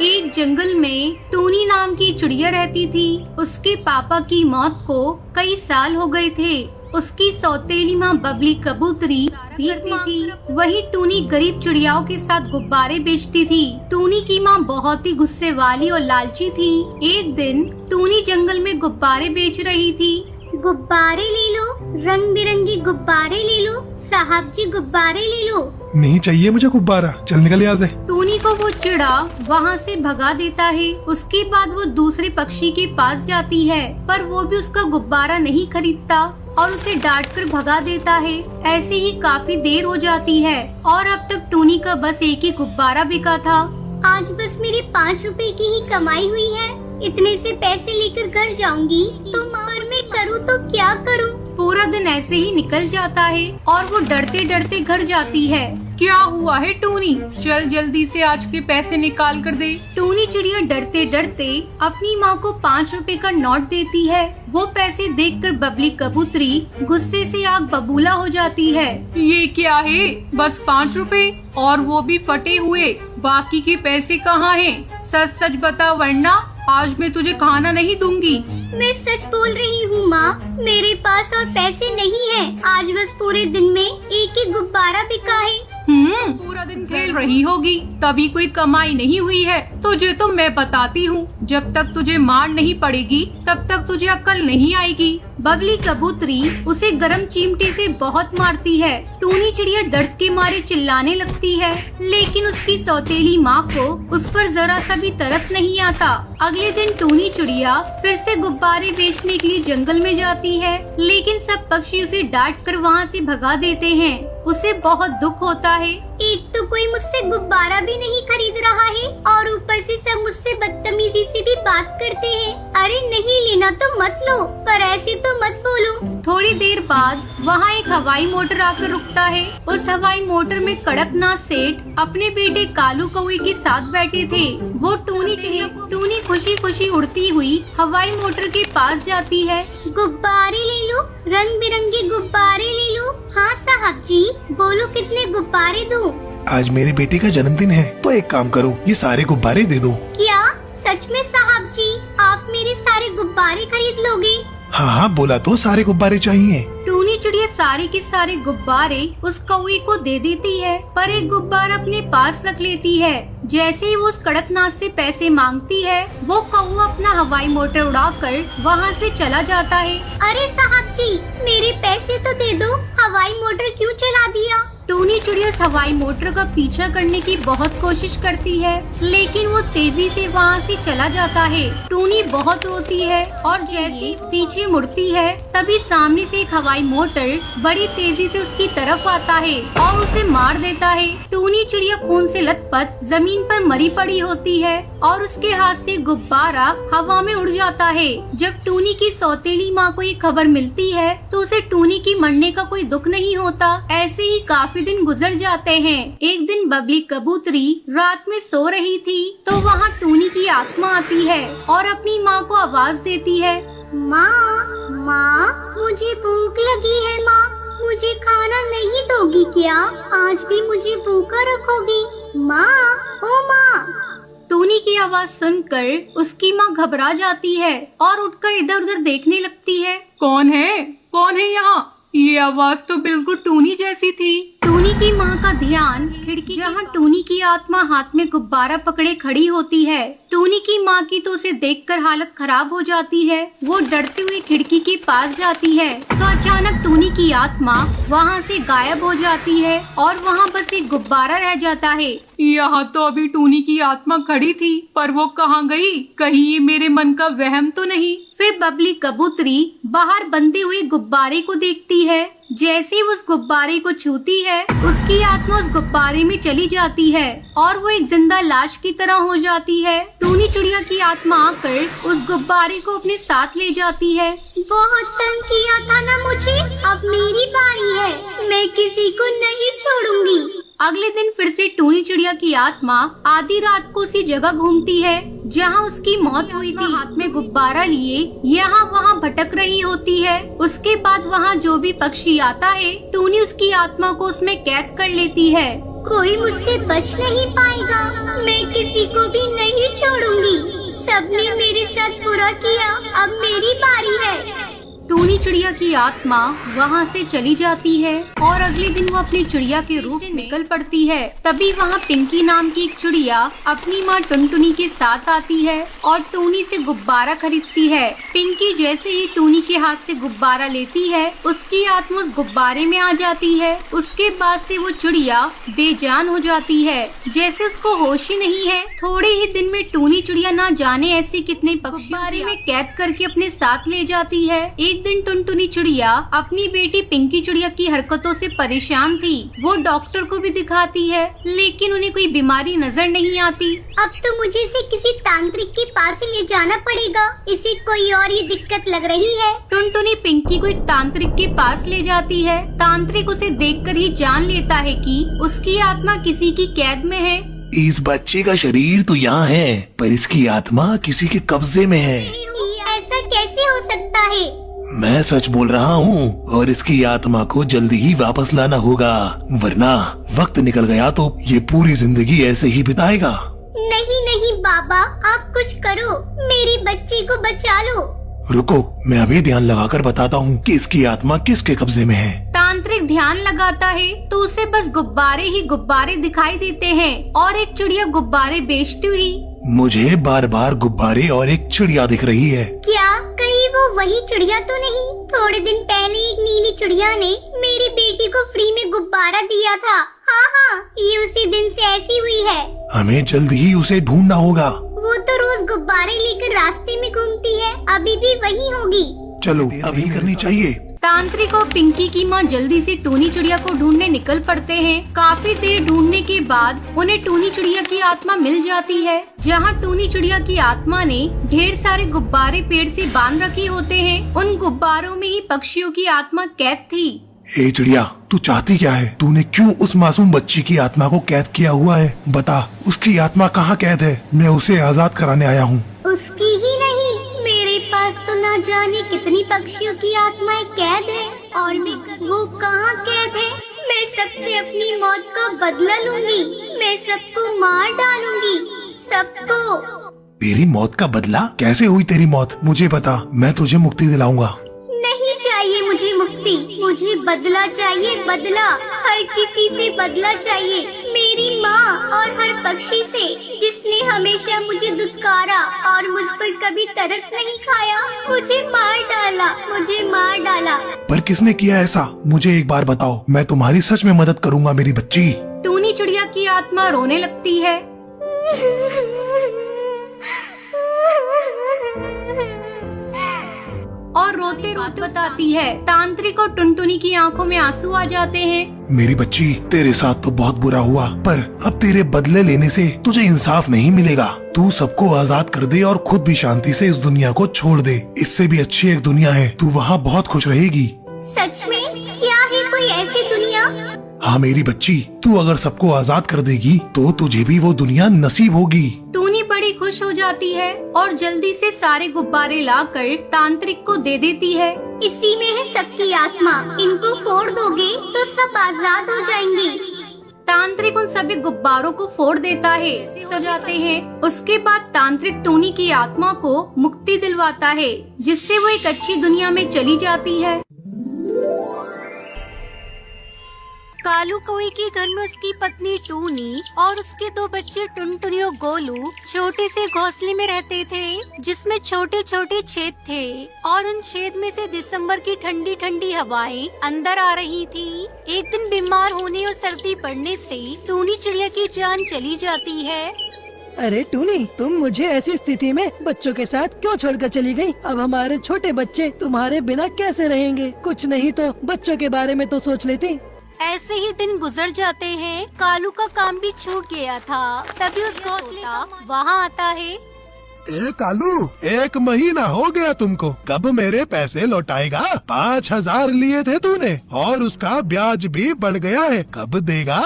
एक जंगल में टूनी नाम की चिड़िया रहती थी। उसके पापा की मौत को कई साल हो गए थे। उसकी सौतेली माँ बबली कबूतरी करती थी। वही टूनी गरीब चिड़ियाओं के साथ गुब्बारे बेचती थी। टूनी की माँ बहुत ही गुस्से वाली और लालची थी। एक दिन टूनी जंगल में गुब्बारे बेच रही थी। गुब्बारे ले लो, रंग बिरंगी गुब्बारे ले लो, साहब जी गुब्बारे ले लो। नहीं चाहिए मुझे गुब्बारा, चल निकल यहाँ से। टूनी को वो चिड़ा वहाँ से भगा देता है। उसके बाद वो दूसरे पक्षी के पास जाती है, पर वो भी उसका गुब्बारा नहीं खरीदता और उसे डांट कर भगा देता है। ऐसे ही काफी देर हो जाती है और अब तक टूनी का बस एक ही गुब्बारा बिका था। आज बस मेरे 5 रुपए की ही कमाई हुई है, इतने से पैसे लेकर घर जाऊंगी। तो पर मैं करूँ तो क्या करूँ? पूरा दिन ऐसे ही निकल जाता है और वो डरते डरते घर जाती है। क्या हुआ है टूनी? चल जल्दी से आज के पैसे निकाल कर दे। टूनी चिड़िया डरते डरते अपनी माँ को 5 रुपए का नोट देती है। वो पैसे देखकर बबली कबूतरी गुस्से से आग बबूला हो जाती है। ये क्या है? बस 5 रुपए और वो भी फटे हुए, बाकी के पैसे कहाँ हैं? सच सच बता वरना आज मैं तुझे खाना नहीं दूंगी। मैं सच बोल रही हूँ माँ, मेरे पास और पैसे नहीं हैं। आज बस पूरे दिन में एक ही गुब्बारा बिका है। पूरा दिन खेल रही होगी तभी कोई कमाई नहीं हुई है। तुझे तो मैं बताती हूँ, जब तक तुझे मार नहीं पड़ेगी तब तक तुझे अक्ल नहीं आएगी। बबली कबूतरी उसे गरम चिमटे से बहुत मारती है। टूनी चिड़िया दर्द के मारे चिल्लाने लगती है, लेकिन उसकी सौतेली माँ को उस पर जरा सा भी तरस नहीं आता। अगले दिन टूनी चिड़िया फिर से गुब्बारे बेचने के लिए जंगल में जाती है, लेकिन सब पक्षी उसे डांट कर वहाँ से भगा देते हैं। उसे बहुत दुख होता है। एक तो कोई मुझसे गुब्बारा भी नहीं खरीद रहा है और ऊपर से सब मुझसे बदतमीजी से भी बात करते हैं। अरे नहीं लेना तो मत लो, पर ऐसे तो मत बोलो। थोड़ी देर बाद वहाँ एक हवाई मोटर आकर रुकता है। उस हवाई मोटर में कड़कनाथ सेठ अपने बेटे कालू कौवे के साथ बैठे थे। वो टूनी खुशी खुशी उड़ती हुई हवाई मोटर के पास जाती है। गुब्बारे ले लो, रंग बिरंगे गुब्बारे ले लो। हाँ साहब जी, बोलो कितने गुब्बारे दूं? आज मेरे बेटे का जन्मदिन है, तो एक काम करो, ये सारे गुब्बारे दे दो। क्या सच में साहब जी, आप मेरे सारे गुब्बारे खरीद लोगे? हाँ हाँ बोला तो सारे गुब्बारे चाहिए। टूनी चिड़िया सारे के सारे गुब्बारे उस कौवे को दे देती है, पर एक गुब्बारा अपने पास रख लेती है। जैसे ही वो उस कड़कनाथ से पैसे मांगती है, वो कौवा अपना हवाई मोटर उड़ाकर वहाँ से चला जाता है। अरे साहब जी, मेरे पैसे तो दे दो, हवाई मोटर क्यों चला दिया? टूनी चिड़िया हवाई मोटर का पीछा करने की बहुत कोशिश करती है, लेकिन वो तेजी से वहाँ से चला जाता है। टूनी बहुत रोती है और जैसे पीछे मुड़ती है, तभी सामने से एक हवाई मोटर बड़ी तेजी से उसकी तरफ आता है और उसे मार देता है। टूनी चिड़िया खून से लथपथ जमीन पर मरी पड़ी होती है और उसके हाथ से गुब्बारा हवा में उड़ जाता है। जब टूनी की सौतेली माँ को ये खबर मिलती है, तो उसे टूनी की मरने का कोई दुख नहीं होता। ऐसे ही काफी दिन गुजर जाते हैं। एक दिन बबली कबूतरी रात में सो रही थी, तो वहाँ टूनी की आत्मा आती है और अपनी माँ को आवाज देती है। माँ, माँ, मुझे भूख लगी है माँ, मुझे खाना नहीं दोगी क्या? आज भी मुझे भूखा रखोगी? माँ, ओ माँ। टूनी की आवाज सुनकर उसकी माँ घबरा जाती है और उठकर इधर उधर देखने लगती है। कौन है? कौन है यहाँ? ये आवाज तो बिल्कुल टूनी जैसी थी। टूनी की माँ का ध्यान खिड़की जहाँ टूनी की आत्मा हाथ में गुब्बारा पकड़े खड़ी होती है। टूनी की माँ की तो उसे देखकर हालत खराब हो जाती है। वो डरते हुए खिड़की के पास जाती है, तो अचानक टूनी की आत्मा वहाँ से गायब हो जाती है और वहाँ बस एक गुब्बारा रह जाता है। यहाँ तो अभी टूनी की आत्मा खड़ी थी, पर वो कहाँ गई? कहीं ये मेरे मन का वहम तो नहीं? फिर बबली कबूतरी बाहर बनते हुए गुब्बारे को देखती है। जैसे ही उस गुब्बारे को छूती है, उसकी आत्मा उस गुब्बारे में चली जाती है और वो एक जिंदा लाश की तरह हो जाती है। टूनी चिड़िया की आत्मा आकर उस गुब्बारे को अपने साथ ले जाती है। बहुत तंग किया था ना मुझे, अब मेरी बारी है, मैं किसी को नहीं छोड़ूंगी। अगले दिन फिर से टूनी चिड़िया की आत्मा आधी रात को उसी जगह घूमती है जहां उसकी मौत हुई थी। हाथ में गुब्बारा लिए यहाँ वहाँ भटक रही होती है। उसके बाद वहाँ जो भी पक्षी आता है, टूनी उसकी आत्मा को उसमें कैद कर लेती है। कोई मुझसे बच नहीं पाएगा, मैं किसी को भी नहीं छोड़ूंगी। सबने मेरे साथ बुरा किया, अब मेरी बारी है। टूनी चिड़िया की आत्मा वहाँ से चली जाती है और अगले दिन वो अपनी चिड़िया के रूप में निकल पड़ती है। तभी वहाँ पिंकी नाम की एक चिड़िया अपनी माँ टुनटुनी के साथ आती है और टूनी से गुब्बारा खरीदती है। पिंकी जैसे ही टूनी के हाथ से गुब्बारा लेती है, उसकी आत्मा उस गुब्बारे में आ जाती है। उसके बाद से वो चिड़िया बेजान हो जाती है, जैसे उसको होश ही नहीं है। थोड़े ही दिन में टूनी चिड़िया ना जाने ऐसे कितने गुब्बारे में कैद करके अपने साथ ले जाती है। एक दिन टुनटुनी चिड़िया अपनी बेटी पिंकी चिड़िया की हरकतों से परेशान थी। वो डॉक्टर को भी दिखाती है, लेकिन उन्हें कोई बीमारी नजर नहीं आती। अब तो मुझे इसे किसी तांत्रिक के पास ही ले जाना पड़ेगा, इसे कोई और ही दिक्कत लग रही है। टुनटुनी पिंकी को एक तांत्रिक के पास ले जाती है। तांत्रिक उसे देखकर ही जान लेता है कि उसकी आत्मा किसी की कैद में है। इस बच्चे का शरीर तो यहाँ है, पर इसकी आत्मा किसी के कब्जे में है। ऐसा कैसे हो सकता है? मैं सच बोल रहा हूँ और इसकी आत्मा को जल्दी ही वापस लाना होगा, वरना वक्त निकल गया तो ये पूरी जिंदगी ऐसे ही बिताएगा। नहीं नहीं बाबा, आप कुछ करो, मेरी बच्ची को बचा लो। रुको, मैं अभी ध्यान लगाकर बताता हूँ कि इसकी आत्मा किसके कब्जे में है। तांत्रिक ध्यान लगाता है तो उसे बस गुब्बारे ही गुब्बारे दिखाई देते हैं और एक चिड़िया गुब्बारे बेचती हुई। मुझे बार बार गुब्बारे और एक चिड़िया दिख रही है। क्या कहीं वो वही चिड़िया तो नहीं? थोड़े दिन पहले एक नीली चिड़िया ने मेरी बेटी को फ्री में गुब्बारा दिया था। हाँ, ये उसी दिन से ऐसी हुई है। हमें जल्द ही उसे ढूंढना होगा। वो तो रोज गुब्बारे लेकर रास्ते में घूमती है, अभी भी वही होगी। चलो अभी करनी चाहिए। तांत्रिक और पिंकी की माँ जल्दी से टूनी चिड़िया को ढूंढने निकल पड़ते हैं। काफी देर ढूंढने के बाद उन्हें टूनी चिड़िया की आत्मा मिल जाती है, जहाँ टूनी चिड़िया की आत्मा ने ढेर सारे गुब्बारे पेड़ से बांध रखे होते हैं। उन गुब्बारों में ही पक्षियों की आत्मा कैद थी। ए चिड़िया, तू चाहती क्या है? तूने क्यों उस मासूम बच्ची की आत्मा को कैद किया हुआ है? बता, उसकी आत्मा कहाँ कैद है? मैं उसे आजाद कराने आया हूँ। उसकी ही नहीं, मेरे पास तो ना जाने कितनी पक्षियों की आत्माएं कैद है और वो कहाँ कैद है। मैं सबसे अपनी मौत का बदला लूंगी, मैं सबको मार डालूंगी, सबको। तेरी मौत का बदला? कैसे हुई तेरी मौत? मुझे बता, मैं तुझे मुक्ति दिलाऊंगा। नहीं चाहिए मुझे मुक्ति, मुझे बदला चाहिए, बदला। हर किसी से बदला चाहिए, मेरी माँ और हर पक्षी से जिसने हमेशा मुझे दुत्कारा और मुझ पर कभी तरस नहीं खाया। मुझे मार डाला, मुझे मार डाला। पर किसने किया ऐसा? मुझे एक बार बताओ, मैं तुम्हारी सच में मदद करूंगा मेरी बच्ची। टूनी चिड़िया की आत्मा रोने लगती है। और रोते रोते बताती है। तांत्रिक और टुनटुनी की आंखों में आंसू आ जाते हैं। मेरी बच्ची, तेरे साथ तो बहुत बुरा हुआ, पर अब तेरे बदले लेने से तुझे इंसाफ नहीं मिलेगा। तू सबको आजाद कर दे और खुद भी शांति से इस दुनिया को छोड़ दे। इससे भी अच्छी एक दुनिया है, तू वहाँ बहुत खुश रहेगी। सच में? क्या है कोई ऐसी दुनिया? हाँ मेरी बच्ची, तू अगर सबको आजाद कर देगी तो तुझे भी वो दुनिया नसीब होगी। टूनी बड़ी खुश हो जाती है और जल्दी से सारे गुब्बारे लाकर तांत्रिक को दे देती है। इसी में है सबकी आत्मा, इनको फोड़ दोगे तो सब आजाद हो जाएंगे। तांत्रिक उन सभी गुब्बारों को फोड़ देता है, सजाते हैं। उसके बाद तांत्रिक टूनी की आत्मा को मुक्ति दिलवाता है, जिससे वो एक अच्छी दुनिया में चली जाती है। कालू कौवे के घर में उसकी पत्नी टूनी और उसके दो बच्चे टुनटुनी और गोलू छोटे से घोंसले में रहते थे, जिसमें छोटे छोटे छेद थे और उन छेद में से दिसंबर की ठंडी ठंडी हवाएं अंदर आ रही थी। एक दिन बीमार होने और सर्दी पड़ने से टूनी चिड़िया की जान चली जाती है। अरे टूनी, तुम मुझे ऐसी स्थिति में बच्चों के साथ क्यों छोड़कर चली गई? अब हमारे छोटे बच्चे तुम्हारे बिना कैसे रहेंगे? कुछ नहीं तो बच्चों के बारे में तो सोच लेती। ऐसे ही दिन गुजर जाते हैं। कालू का काम भी छूट गया था। तभी उस घोंसले वहाँ आता है। ए कालू, 1 महीना हो गया तुमको, कब मेरे पैसे लौटाएगा? 5,000 लिए थे तूने और उसका ब्याज भी बढ़ गया है, कब देगा?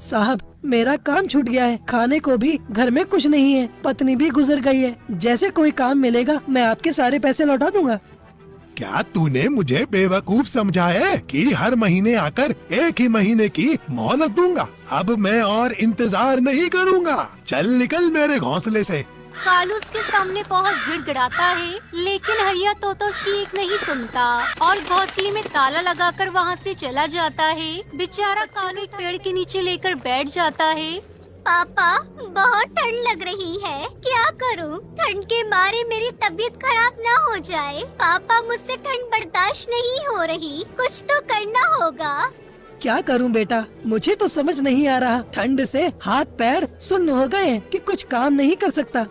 साहब, मेरा काम छूट गया है, खाने को भी घर में कुछ नहीं है, पत्नी भी गुजर गई है। जैसे कोई काम मिलेगा मैं आपके सारे पैसे लौटा दूंगा। क्या तूने मुझे बेवकूफ समझा है कि हर महीने आकर 1 ही महीने की मोहलत दूंगा? अब मैं और इंतजार नहीं करूंगा, चल निकल मेरे घोंसले से। कालू उसके सामने बहुत गिड़गिड़ाता है, लेकिन हरिया तोता उसकी एक नहीं सुनता और घोंसले में ताला लगाकर वहाँ से चला जाता है। बेचारा कालू एक पेड़ के नीचे लेकर बैठ जाता है। पापा, बहुत ठंड लग रही है, क्या करूं? ठंड के मारे मेरी तबीयत खराब ना हो जाए। पापा, मुझसे ठंड बर्दाश्त नहीं हो रही, कुछ तो करना होगा। क्या करूं बेटा, मुझे तो समझ नहीं आ रहा। ठंड से हाथ पैर सुन्न हो गए कि कुछ काम नहीं कर सकता।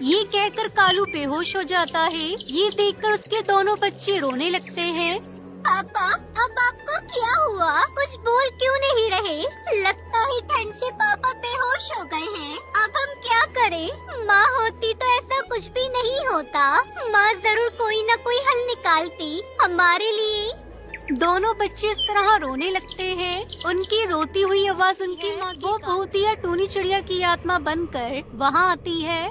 ये कहकर कालू बेहोश हो जाता है। ये देखकर उसके दोनों बच्चे रोने लगते हैं। पापा, अब आपको क्या हुआ? कुछ बोल क्यों नहीं रहे? लगता है ठंड से पापा बेहोश हो गए हैं। अब हम क्या करें? माँ होती तो ऐसा कुछ भी नहीं होता। माँ जरूर कोई न कोई हल निकालती हमारे लिए। दोनों बच्चे इस तरह रोने लगते हैं। उनकी रोती हुई आवाज उनकी माँ वो भूतिया टूनी चिड़िया की आत्मा बनकर वहाँ आती है।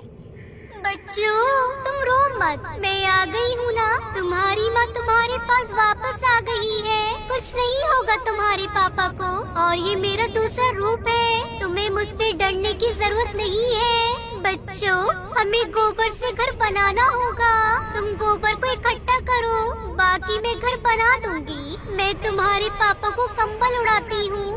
बच्चों, तुम रो मत, मैं आ गई हूँ ना। तुम्हारी माँ तुम्हारे पास वापस आ गई है। कुछ नहीं होगा तुम्हारे पापा को। और ये मेरा दूसरा रूप है, तुम्हें मुझसे डरने की जरूरत नहीं है। बच्चों, हमें गोबर से घर बनाना होगा। तुम गोबर को इकट्ठा करो, बाकी मैं घर बना दूंगी। मैं तुम्हारे पापा को कंबल उड़ाती हूँ।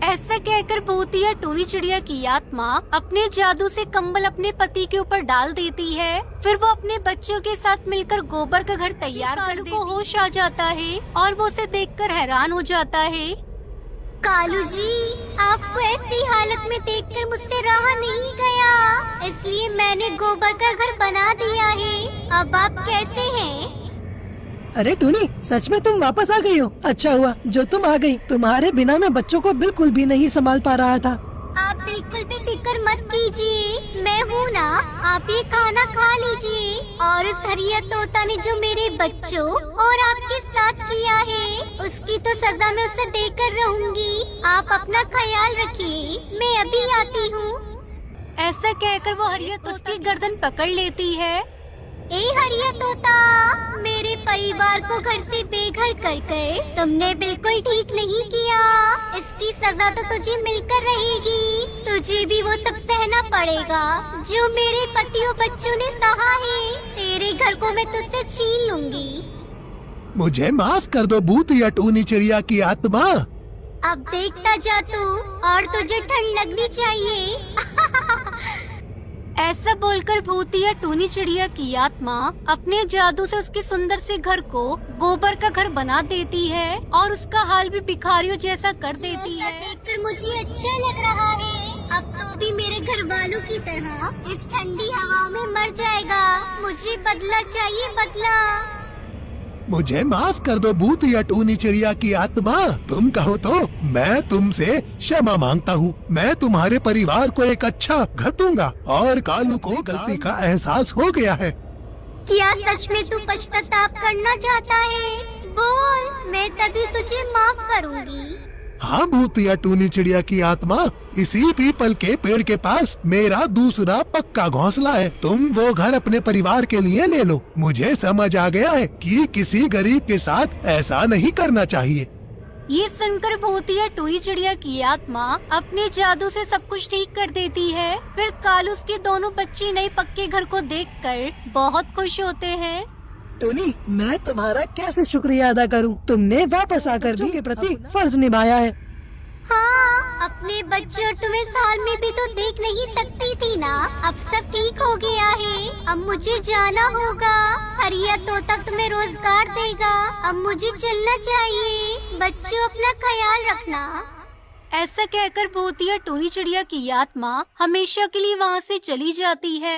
ऐसा कहकर भूतिया टूनी चिड़िया की आत्मा अपने जादू से कंबल अपने पति के ऊपर डाल देती है। फिर वो अपने बच्चों के साथ मिलकर गोबर का घर तैयार कर देती है। कालू को होश आ जाता है और वो उसे देखकर हैरान हो जाता है। कालू जी, आपको ऐसी हालत में देखकर मुझसे रहा नहीं गया, इसलिए मैंने गोबर का घर बना दिया है। अब आप कैसे हैं? अरे टूनी, सच में तुम वापस आ गई हो? अच्छा हुआ जो तुम आ गई। तुम्हारे बिना मैं बच्चों को बिल्कुल भी नहीं संभाल पा रहा था। आप बिल्कुल भी फिक्र मत कीजिए, मैं हूँ ना। आप ये खाना खा लीजिए। और उस हरिया तोता ने जो मेरे बच्चों और आपके साथ किया है, उसकी तो सजा मैं उसे देकर रहूंगी। आप अपना ख्याल रखिए, मैं अभी आती हूँ। ऐसा कहकर वो हरिया उसकी गर्दन पकड़ लेती है। ए हरिया तोता, मेरे परिवार को घर से बेघर कर तुमने बिल्कुल ठीक नहीं किया। इसकी सजा तो तुझे मिलकर रहेगी। तुझे भी वो सब सहना पड़ेगा जो मेरे पति और बच्चों ने सहा है। तेरे घर को मैं तुझसे छीन लूंगी। मुझे माफ कर दो भूतिया टूनी चिड़िया की आत्मा। अब देखता जा तू, और तुझे ठंड लगनी चाहिए। ऐसा बोलकर भूतिया टूनी चिड़िया की आत्मा अपने जादू से उसके सुंदर से घर को गोबर का घर बना देती है और उसका हाल भी भिखारियों जैसा कर देती है। देखकर मुझे अच्छा लग रहा है। अब तो भी मेरे घर वालों की तरह इस ठंडी हवा में मर जाएगा। मुझे बदला चाहिए, बदला। मुझे माफ कर दो भूतिया टूनी चिड़िया की आत्मा। तुम कहो तो मैं तुमसे क्षमा मांगता हूँ। मैं तुम्हारे परिवार को एक अच्छा घर दूंगा। और कालू को गलती का एहसास हो गया है। क्या सच में तू पश्चाताप करना चाहता है? बोल, मैं तभी तुझे माफ करूँगी। हाँ भूतिया टूनी चिड़िया की आत्मा, इसी पीपल के पेड़ के पास मेरा दूसरा पक्का घोंसला है। तुम वो घर अपने परिवार के लिए ले लो। मुझे समझ आ गया है कि किसी गरीब के साथ ऐसा नहीं करना चाहिए। ये सुनकर भूतिया टूनी चिड़िया की आत्मा अपने जादू से सब कुछ ठीक कर देती है। फिर कालू के दोनों बच्चे नए पक्के घर को देखकर बहुत खुश होते हैं। टोनी, मैं तुम्हारा कैसे शुक्रिया अदा करूं? तुमने वापस आकर भी के प्रति फर्ज निभाया है। हाँ, अपने बच्चे और तुम्हें साल में भी तो देख नहीं सकती थी ना। अब सब ठीक हो गया है। अब मुझे जाना होगा। हरिया तोता तुम्हें रोजगार देगा। अब मुझे चलना चाहिए। बच्चों, अपना ख्याल रखना। ऐसा कहकर भूतिया टूनी चिड़िया की आत्मा हमेशा के लिए वहाँ से चली जाती है।